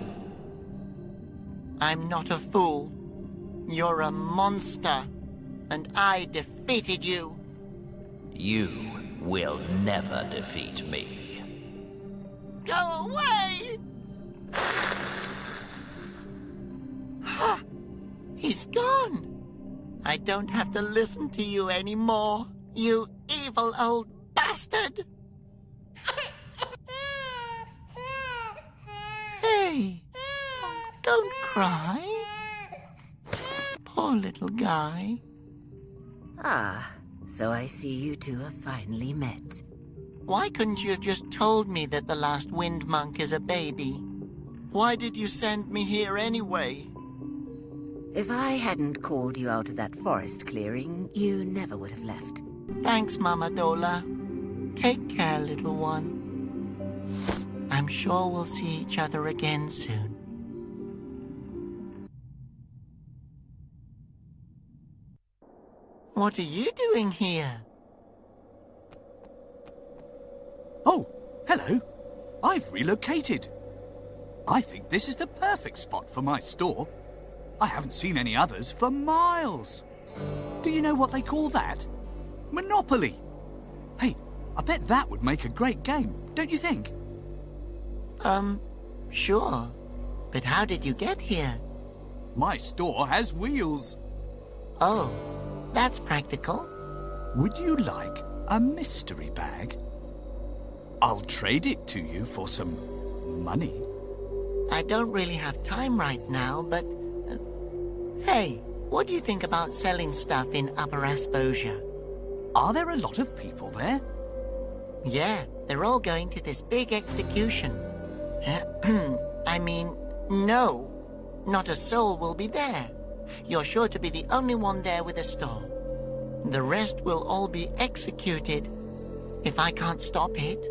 I'm not a fool. You're a monster, and I defeated you. You will never defeat me. Go away! Ha! He's gone. I don't have to listen to you anymore, you evil old bastard! Hey, don't cry. Poor little guy. Ah, so I see you two have finally met. Why couldn't you have just told me that the last wind monk is a baby? Why did you send me here anyway? If I hadn't called you out of that forest clearing, you never would have left. Thanks, Mama Dola. Take care, little one. I'm sure we'll see each other again soon. What are you doing here? Oh, hello. I've relocated. I think this is the perfect spot for my store. I haven't seen any others for miles. Do you know what they call that? Monopoly. Hey, I bet that would make a great game, don't you think? Sure. But how did you get here? My store has wheels. Oh, that's practical. Would you like a mystery bag? I'll trade it to you for some money. I don't really have time right now, but... hey, what do you think about selling stuff in Upper Asposia? Are there a lot of people there? Yeah, they're all going to this big execution. I mean, no. Not a soul will be there. You're sure to be the only one there with a store. The rest will all be executed if I can't stop it.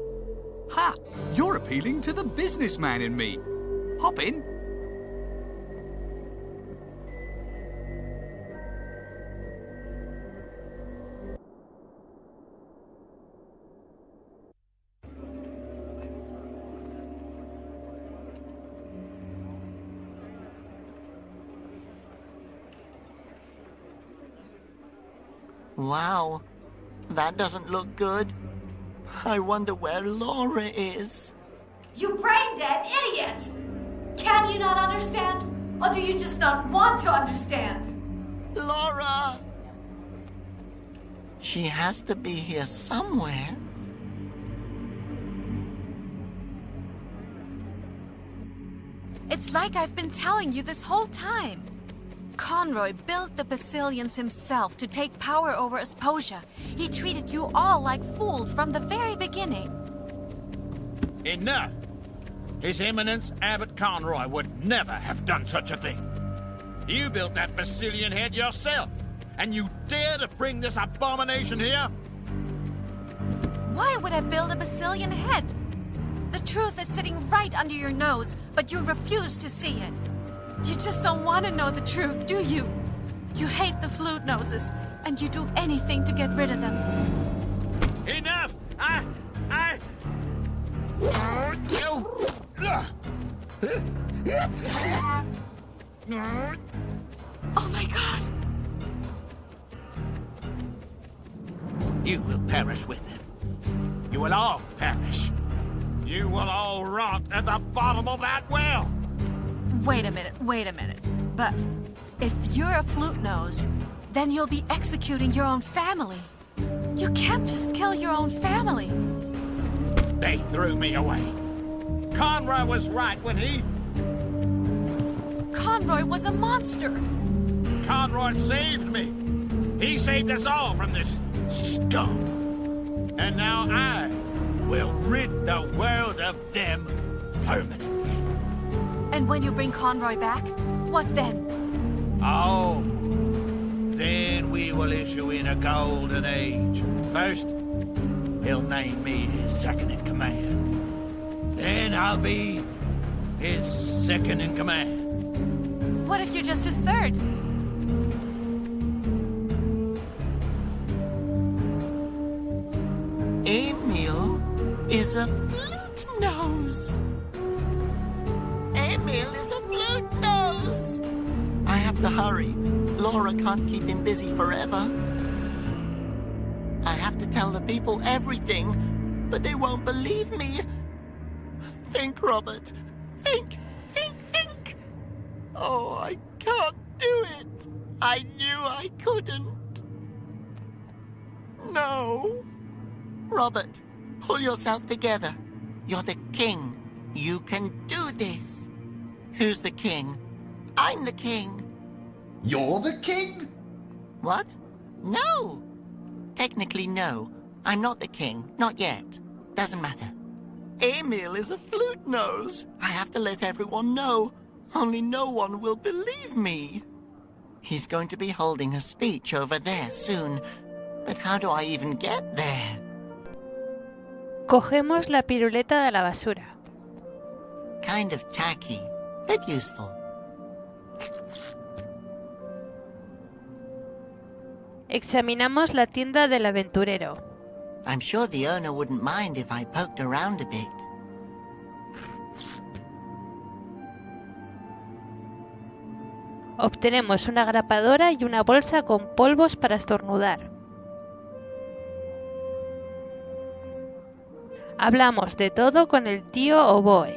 Ha! You're appealing to the businessman in me. Hop in. Wow, that doesn't look good. I wonder where Laura is. You brain-dead idiot! Can you not understand? Or do you just not want to understand? Laura! She has to be here somewhere. It's like I've been telling you this whole time. Conroy built the Basilians himself to take power over Asposia. He treated you all like fools from the very beginning. Enough! His Eminence Abbot Conroy would never have done such a thing. You built that Basilian head yourself, and you dare to bring this abomination here? Why would I build a Basilian head? The truth is sitting right under your nose, but you refuse to see it. You just don't want to know the truth, do you? You hate the flute noses, and you do anything to get rid of them. Enough! Oh my god! You will perish with them. You will all perish. You will all rot at the bottom of that well. Wait a minute. But if you're a flute nose, then you'll be executing your own family. You can't just kill your own family. They threw me away. Conroy was right when he... Conroy was a monster. Conroy saved me. He saved us all from this scum. And now I will rid the world of them permanently. And when you bring Conroy back, what then? Oh, then we will issue in a golden age. First, he'll name me his second in command. Then I'll be his second in command. What if you're just his third? Emil is a flute nose. Emil is a flute nose. I have to hurry. Laura can't keep him busy forever. I have to tell the people everything, but they won't believe me. Think, Robert. Think. Oh, I can't do it. I knew I couldn't. No. Robert, pull yourself together. You're the king. You can do this. Who's the king? I'm the king. You're the king? What? No. Technically, no. I'm not the king. Not yet. Doesn't matter. Emil is a flute nose. I have to let everyone know. Only no one will believe me. He's going to be holding a speech over there soon. But how do I even get there? Cogemos la piruleta de la basura. Kind of tacky, but useful. Examinamos la tienda del aventurero. I'm sure the owner wouldn't mind if I poked around a bit. Obtenemos una grapadora y una bolsa con polvos para estornudar. Hablamos de todo con el tío Oboe.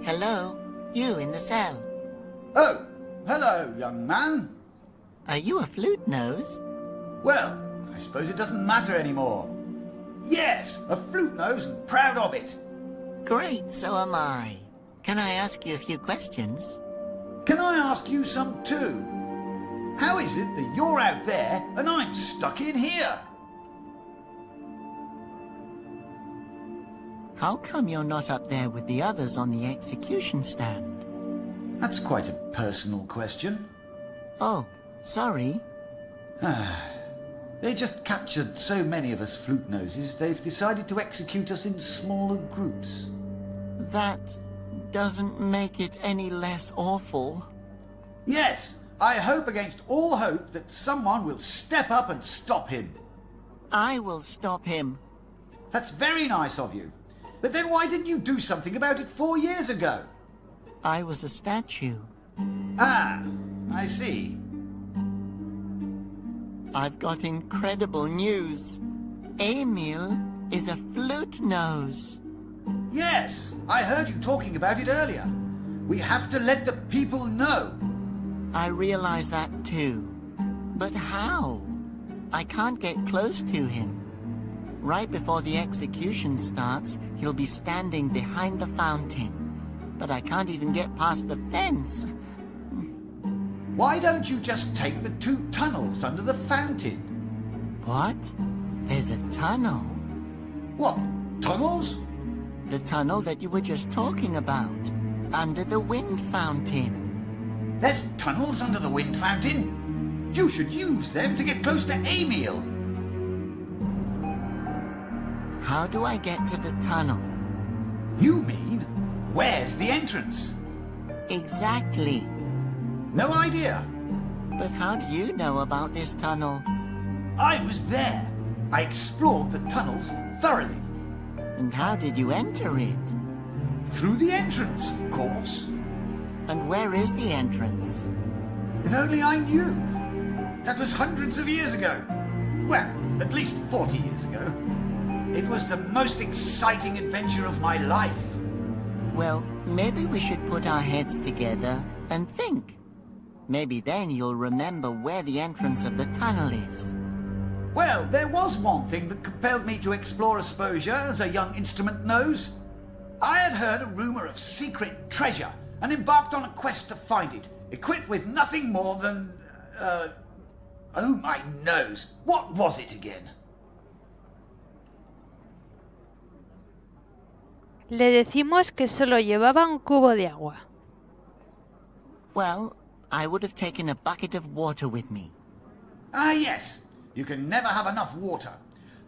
Hello, you in the cell. Oh, hello, young man. Are you a flute nose? Well, I suppose it doesn't matter anymore. Yes, a flute nose and proud of it. Great, so am I. Can I ask you a few questions? Can I ask you some too? How is it that you're out there and I'm stuck in here? How come you're not up there with the others on the execution stand? That's quite a personal question. Oh, sorry. They just captured so many of us flute noses, they've decided to execute us in smaller groups. That doesn't make it any less awful. Yes, I hope against all hope that someone will step up and stop him. I will stop him. That's very nice of you. But then why didn't you do something about it 4 years ago? I was a statue. Ah, I see. I've got incredible news. Emil is a flute nose. Yes, I heard you talking about it earlier. We have to let the people know. I realize that too. But how? I can't get close to him. Right before the execution starts, he'll be standing behind the fountain. But I can't even get past the fence. Why don't you just take the 2 tunnels under the fountain? What? There's a tunnel? What, tunnels? The tunnel that you were just talking about. Under the wind fountain. There's tunnels under the wind fountain? You should use them to get close to Emil. How do I get to the tunnel? You mean, where's the entrance? Exactly. No idea. But how do you know about this tunnel? I was there. I explored the tunnels thoroughly. And how did you enter it? Through the entrance, of course. And where is the entrance? If only I knew. That was hundreds of years ago. Well, at least 40 years ago. It was the most exciting adventure of my life. Well, maybe we should put our heads together and think. Maybe then you'll remember where the entrance of the tunnel is. Well, there was one thing that compelled me to explore Esposia as a young instrument nose. I had heard a rumor of secret treasure and embarked on a quest to find it, equipped with nothing more than... oh my nose, what was it again? Le decimos que solo llevaba un cubo de agua. Well, I would have taken a bucket of water with me. Ah, yes. You can never have enough water.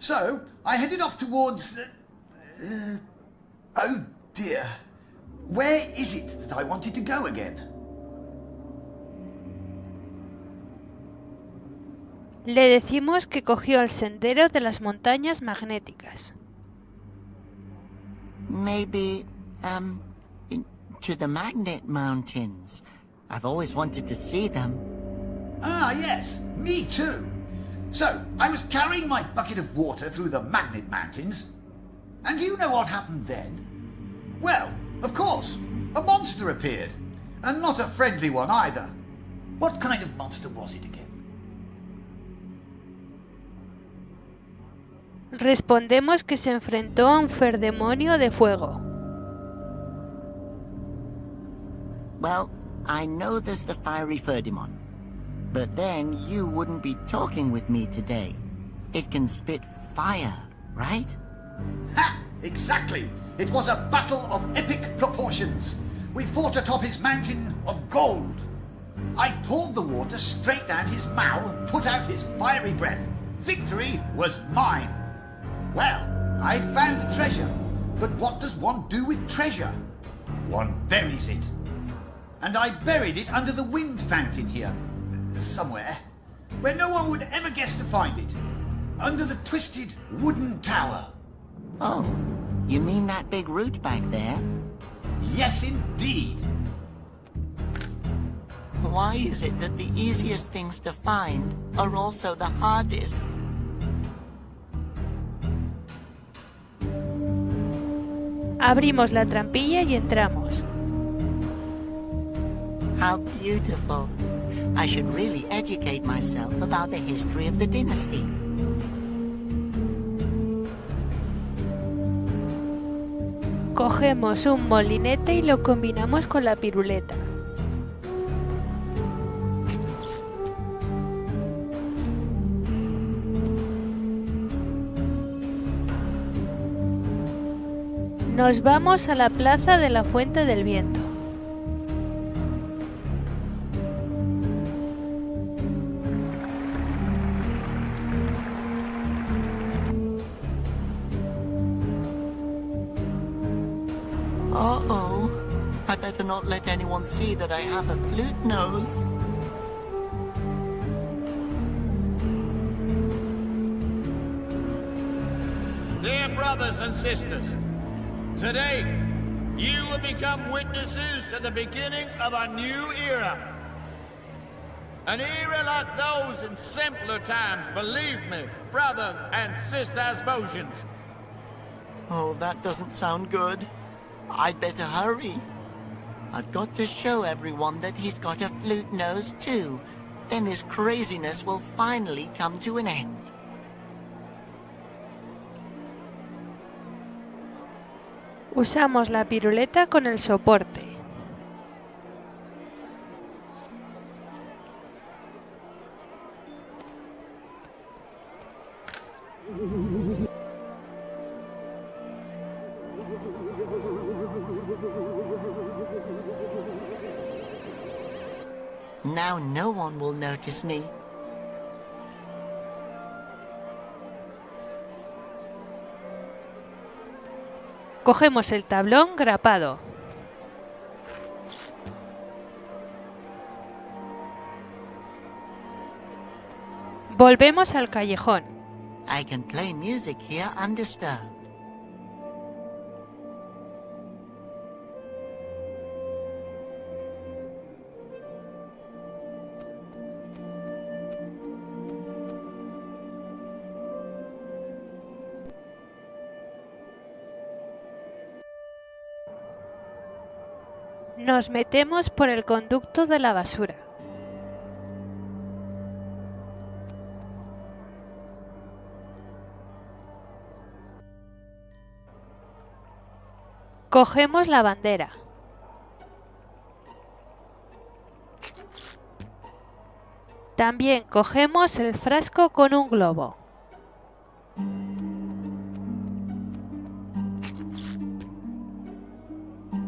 So, I headed off towards... oh dear. Where is it that I wanted to go again? Le decimos que cogió el sendero de las montañas magnéticas. Maybe, to the Magnet Mountains. I've always wanted to see them. Ah, yes. Me too. So, I was carrying my bucket of water through the Magnet Mountains. And do you know what happened then? Well, of course, a monster appeared. And not a friendly one either. What kind of monster was it again? Respondemos que se enfrentó a un ferdemonio de fuego. Well, I know there's the fiery Ferdimon. But then you wouldn't be talking with me today. It can spit fire, right? Ha! Exactly! It was a battle of epic proportions. We fought atop his mountain of gold. I poured the water straight down his mouth and put out his fiery breath. Victory was mine. Well, I found the treasure. But what does one do with treasure? One buries it. And I buried it under the wind fountain here. Somewhere. Where no one would ever guess to find it. Under the twisted wooden tower. Oh, you mean that big root back there? Yes, indeed. Why is it that the easiest things to find are also the hardest? Abrimos la trampilla y entramos. How beautiful. I should really educate myself about the history of the dynasty. Cogemos un molinete y lo combinamos con la piruleta. Nos vamos a la plaza de la Fuente del Viento. Uh-oh. I better not let anyone see that I have a flute nose. Dear brothers and sisters, today you will become witnesses to the beginning of a new era. An era like those in simpler times, believe me, brother and sister Asbosians. Oh, that doesn't sound good. I'd better hurry. I've got to show everyone that he's got a flute nose too. Then this craziness will finally come to an end. Usamos la piruleta con el soporte. Now no one will notice me. Cogemos el tablón grapado. Volvemos al callejón. I can play music here undisturbed. Nos metemos por el conducto de la basura. Cogemos la bandera. También cogemos el frasco con un globo.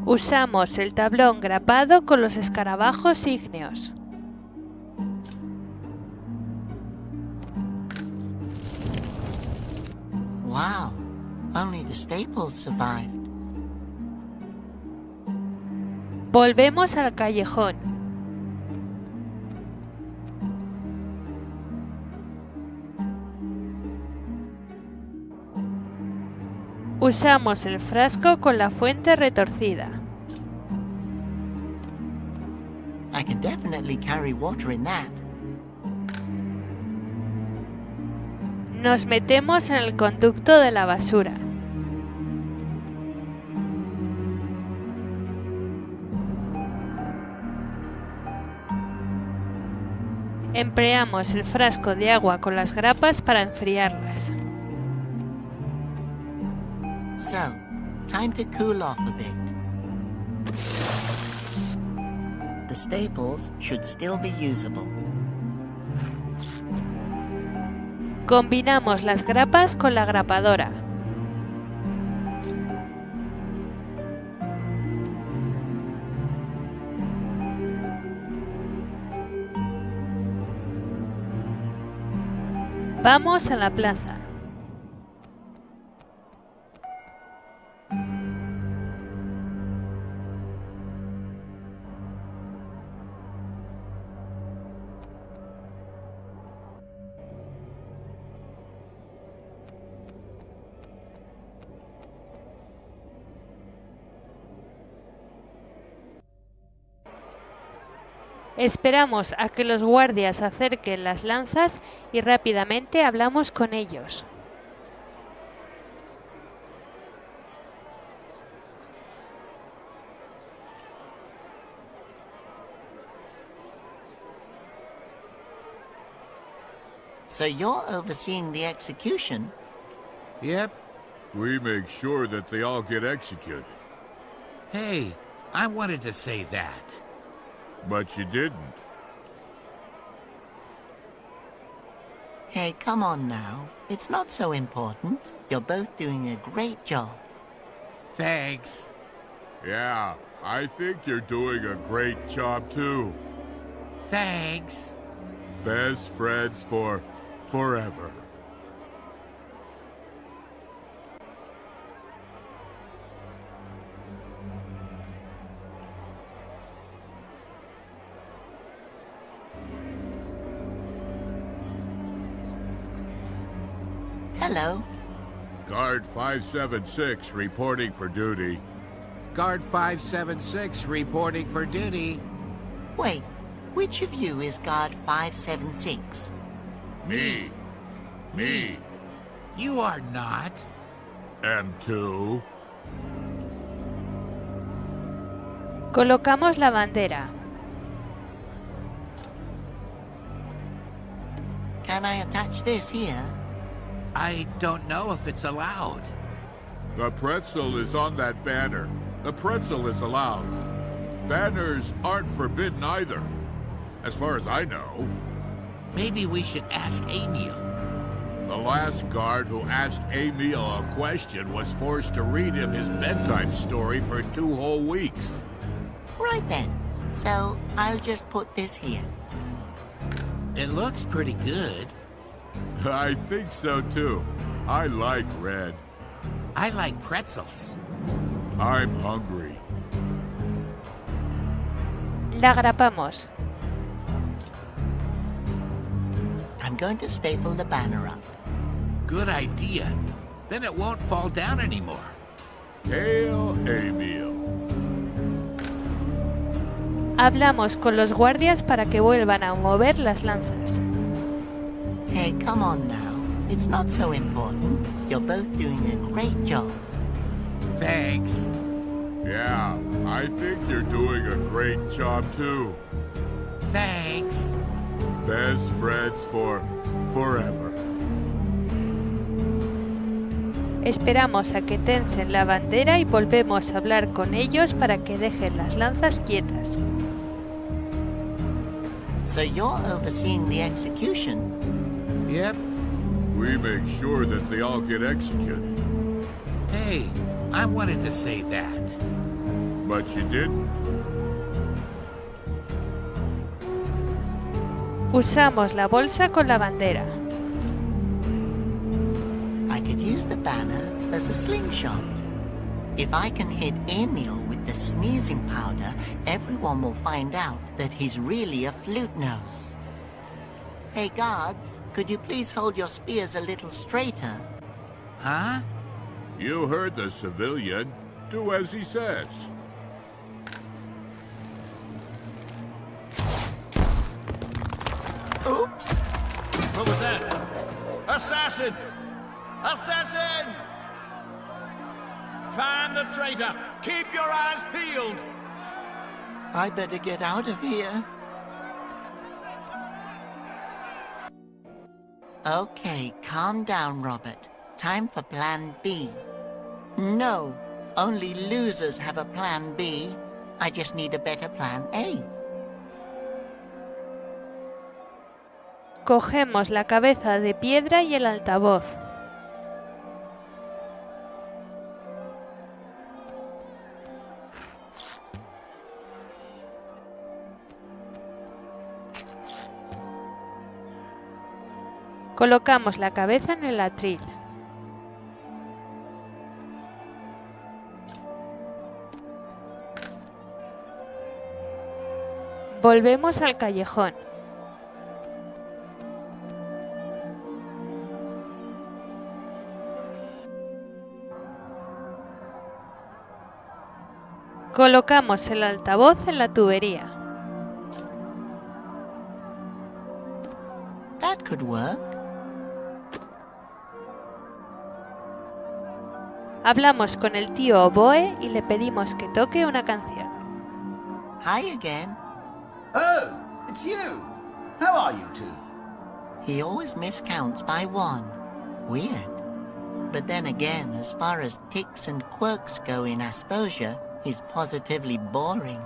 Usamos el tablón grapado con los escarabajos ígneos. Wow, only the staples survived. Volvemos al callejón. Usamos el frasco con la fuente retorcida. I can definitely carry water in that. Nos metemos en el conducto de la basura. Empleamos el frasco de agua con las grapas para enfriarlas. So, time to cool off a bit. The staples should still be usable. Combinamos las grapas con la grapadora. Vamos a la plaza. Esperamos a que los guardias acerquen las lanzas y rápidamente hablamos con ellos. So you're overseeing the execution? Yep. We make sure that they all get executed. Hey, I wanted to say that. But you didn't. Hey, come on now. It's not so important. You're both doing a great job. Thanks. Yeah, I think you're doing a great job too. Thanks. Best friends for forever. Hello. Guard 576 reporting for duty. Guard 576 reporting for duty. Wait, which of you is Guard 576? Me. You are not. M2. Colocamos la bandera. Can I attach this here? I don't know if it's allowed. The pretzel is on that banner. The pretzel is allowed. Banners aren't forbidden either, as far as I know. Maybe we should ask Emil. The last guard who asked Emil a question was forced to read him his bedtime story for 2 whole weeks. Right then. So, I'll just put this here. It looks pretty good. I think so too. I like red. I like pretzels. I'm hungry. La grapamos. I'm I'm going to staple the banner up. Good idea. Then it won't fall down anymore. Hail Emil. Hablamos con los guardias para que vuelvan a mover las lanzas. Hey, come on now. It's not so important. You're both doing a great job. Thanks. Yeah, I think you're doing a great job too. Thanks. Best friends for forever. Esperamos a que tensen la bandera y volvemos a hablar con ellos para que dejen las lanzas quietas. So you're overseeing the execution? Yep. We make sure that they all get executed. Hey, I wanted to say that. But you didn't. Usamos la bolsa con la bandera. I could use the banner as a slingshot. If I can hit Emil with the sneezing powder, everyone will find out that he's really a flute nose. Hey guards, could you please hold your spears a little straighter? Huh? You heard the civilian. Do as he says. Oops! What was that? Assassin! Assassin! Find the traitor! Keep your eyes peeled! I better get out of here. Okay, calm down, Robert. Time for Plan B. No, only losers have a Plan B. I just need a better Plan A. Cogemos la cabeza de piedra y el altavoz. Colocamos la cabeza en el atril. Volvemos al callejón. Colocamos el altavoz en la tubería. That could work. Hablamos con el tío oboe y le pedimos que toque una canción. Hi again. Oh, it's you. How are you two? He always miscounts by one. Weird. But then again, as far as ticks and quirks go in Asposia, he's positively boring.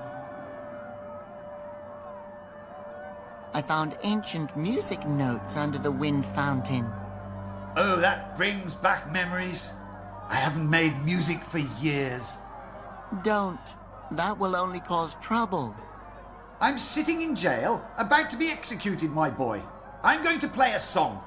I found ancient music notes under the wind fountain. Oh, that brings back memories. I haven't made music for years. Don't. That will only cause trouble. I'm sitting in jail, about to be executed, my boy. I'm going to play a song.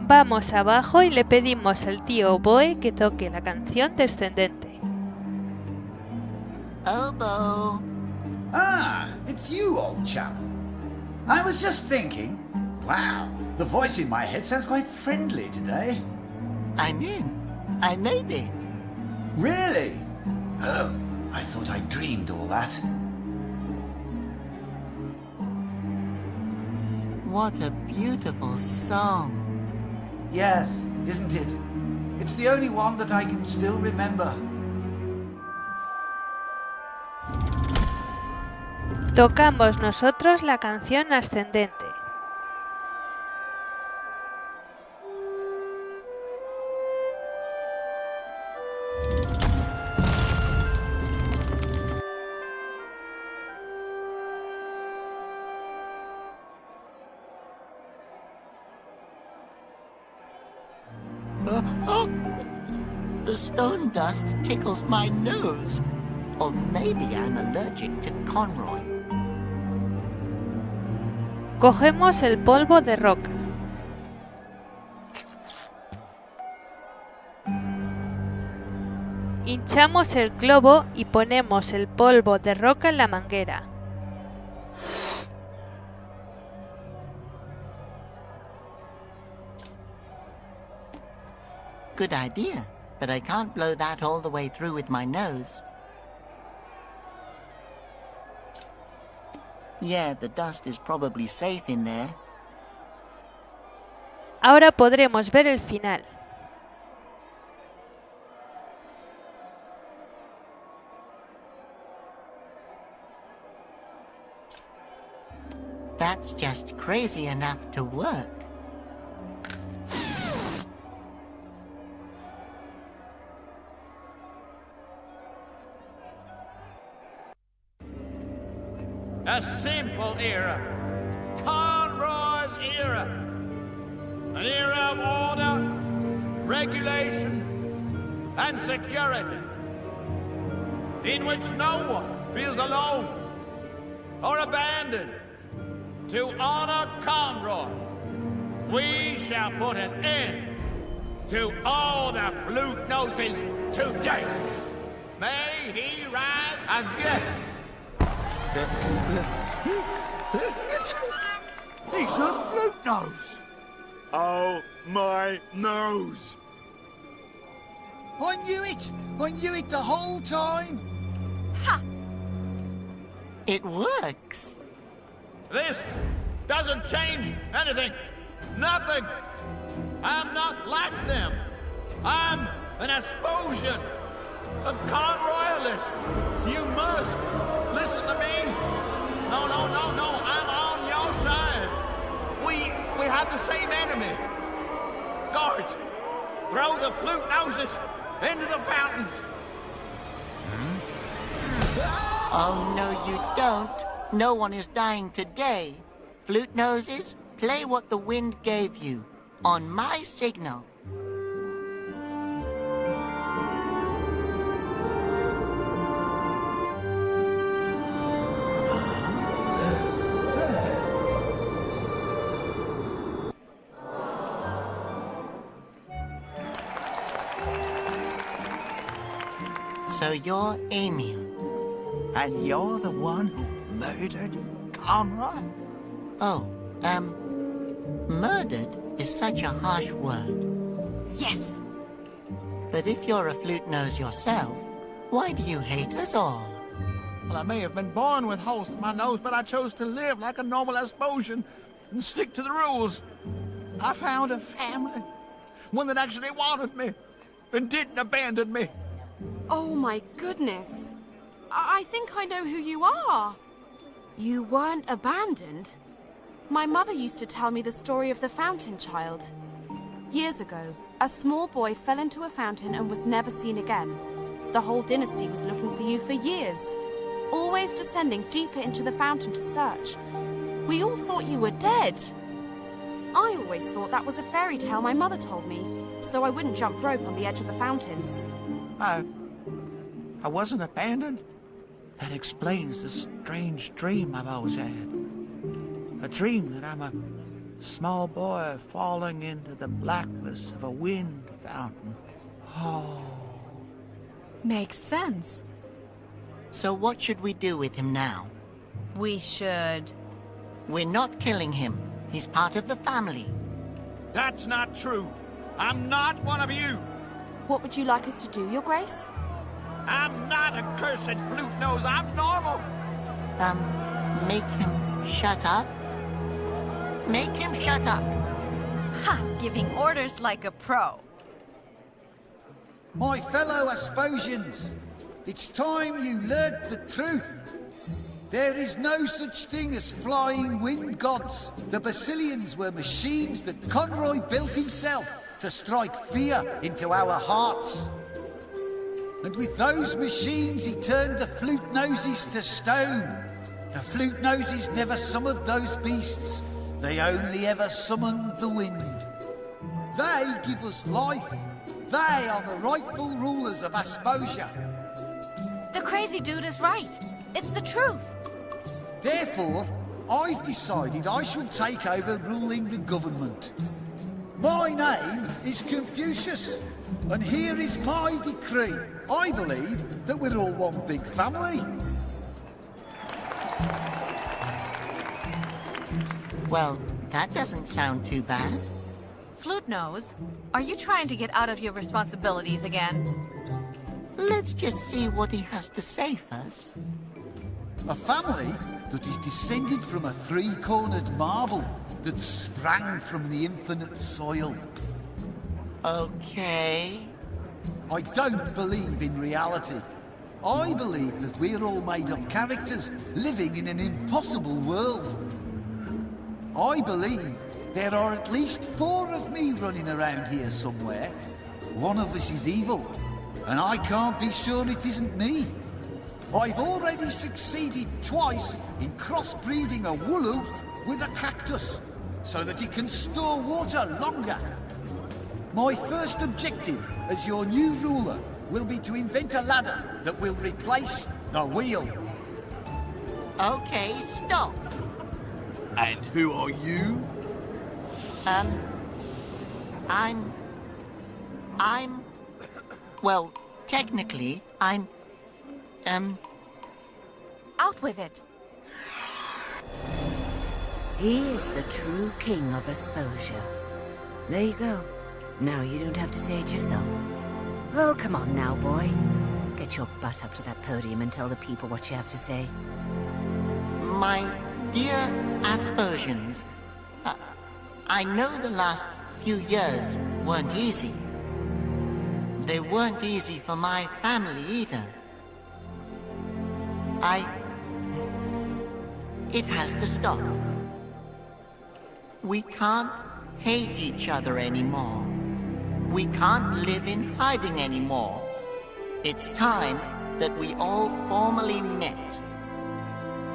Vamos abajo y le pedimos al tío oboe que toque la canción descendente. Oboe. Ah, it's you, old chap. I was just thinking, wow, the voice in my head sounds quite friendly today. I'm in. I made it. Really? Oh, I thought I dreamed all that. What a beautiful song. Yes, isn't it? It's the only one that I can still remember. Tocamos nosotros la canción ascendente. The stone dust tickles my nose. Or maybe I'm allergic to Conroy. Cogemos el polvo de roca. Hinchamos el globo y ponemos el polvo de roca en la manguera. Good idea, but I can't blow that all the way through with my nose. Yeah, the dust is probably safe in there. Ahora podremos ver el final. That's just crazy enough to work. A simple era. Conroy's era. An era of order, regulation, and security, in which no one feels alone or abandoned. To honor Conroy, we shall put an end to all the flute noses today. May he rise again. He's a flute nose! Oh, my nose! I knew it! I knew it the whole time! Ha! It works. This doesn't change anything. Nothing. I'm not like them. I'm an Esposian, a Conroyalist. You must listen to me. No, I'm on your side. We have the same enemy. Guards, throw the flute noses into the fountains. Oh, no, you don't. No one is dying today. Flute noses, play what the wind gave you. On my signal. So you're Emil. And you're the one who murdered Conroy? Oh, murdered is such a harsh word. Yes! But if you're a flute nose yourself, why do you hate us all? Well, I may have been born with holes in my nose, but I chose to live like a normal Esposian and stick to the rules. I found a family, one that actually wanted me and didn't abandon me. Oh my goodness. I think I know who you are. You weren't abandoned? My mother used to tell me the story of the fountain child. Years ago, a small boy fell into a fountain and was never seen again. The whole dynasty was looking for you for years, always descending deeper into the fountain to search. We all thought you were dead. I always thought that was a fairy tale my mother told me, so I wouldn't jump rope on the edge of the fountains. I wasn't abandoned? That explains the strange dream I've always had. A dream that I'm a small boy falling into the blackness of a wind fountain. Oh. Makes sense. So what should we do with him now? We should... We're not killing him. He's part of the family. That's not true. I'm not one of you. What would you like us to do, Your Grace? I'm not a cursed flute nose. I'm normal. Make him shut up? Make him shut up. Ha! Giving orders like a pro. My fellow Esposians, it's time you learnt the truth. There is no such thing as flying wind gods. The Basilians were machines that Conroy built himself to strike fear into our hearts. And with those machines he turned the flute noses to stone. The flute noses never summoned those beasts. They only ever summoned the wind. They give us life. They are the rightful rulers of Esposia. The crazy dude is right. It's the truth. Therefore, I've decided I shall take over ruling the government. My name is Confucius, and here is my decree. I believe that we're all one big family. Well, that doesn't sound too bad. Flute Nose, are you trying to get out of your responsibilities again? Let's just see what he has to say first. A family that is descended from a three-cornered marble that sprang from the infinite soil. Okay. I don't believe in reality. I believe that we're all made-up characters living in an impossible world. I believe there are at least 4 of me running around here somewhere. One of us is evil, and I can't be sure it isn't me. I've already succeeded twice in crossbreeding a wooloof with a cactus, so that it can store water longer. My first objective as your new ruler will be to invent a ladder that will replace the wheel. Okay, stop. And who are you? Well, technically, I'm... Out with it. He is the true king of exposure. There you go. Now you don't have to say it yourself. Oh, come on now, boy. Get your butt up to that podium and tell the people what you have to say. My dear Aspersions, I know the last few years weren't easy. They weren't easy for my family either. It has to stop. We can't hate each other anymore. We can't live in hiding anymore. It's time that we all formally met.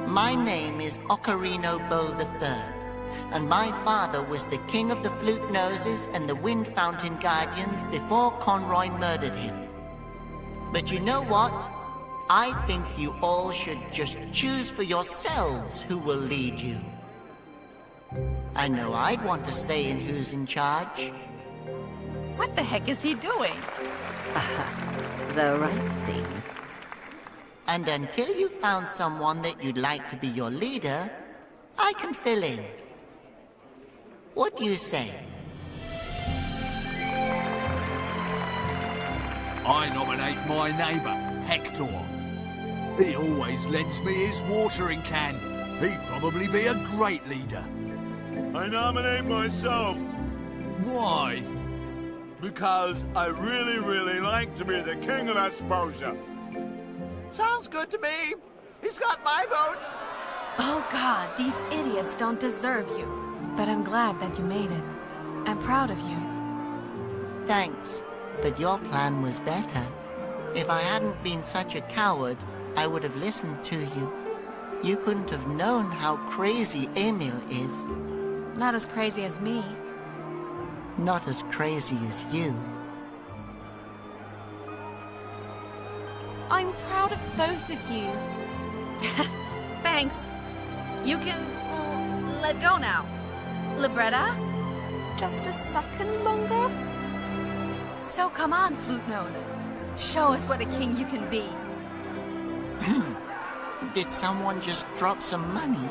My name is Ocarino Bow III, and my father was the king of the Flute Noses and the Wind Fountain Guardians before Conroy murdered him. But you know what? I think you all should just choose for yourselves who will lead you. I know I'd want to say in who's in charge. What the heck is he doing? The right thing. And until you found someone that you'd like to be your leader, I can fill in. What do you say? I nominate my neighbour, Hector. He always lends me his watering can. He'd probably be a great leader. I nominate myself. Why? Because I really like to be the king of exposure. Sounds good to me. He's got my vote. Oh God, these idiots don't deserve you. But I'm glad that you made it. I'm proud of you. Thanks, but your plan was better. If I hadn't been such a coward, I would have listened to you. You couldn't have known how crazy Emil is. Not as crazy as me. Not as crazy as you. I'm proud of both of you. Thanks. You can let go now. Libretta? Just a second longer? So come on, Flute Nose. Show us what a king you can be. Did someone just drop some money?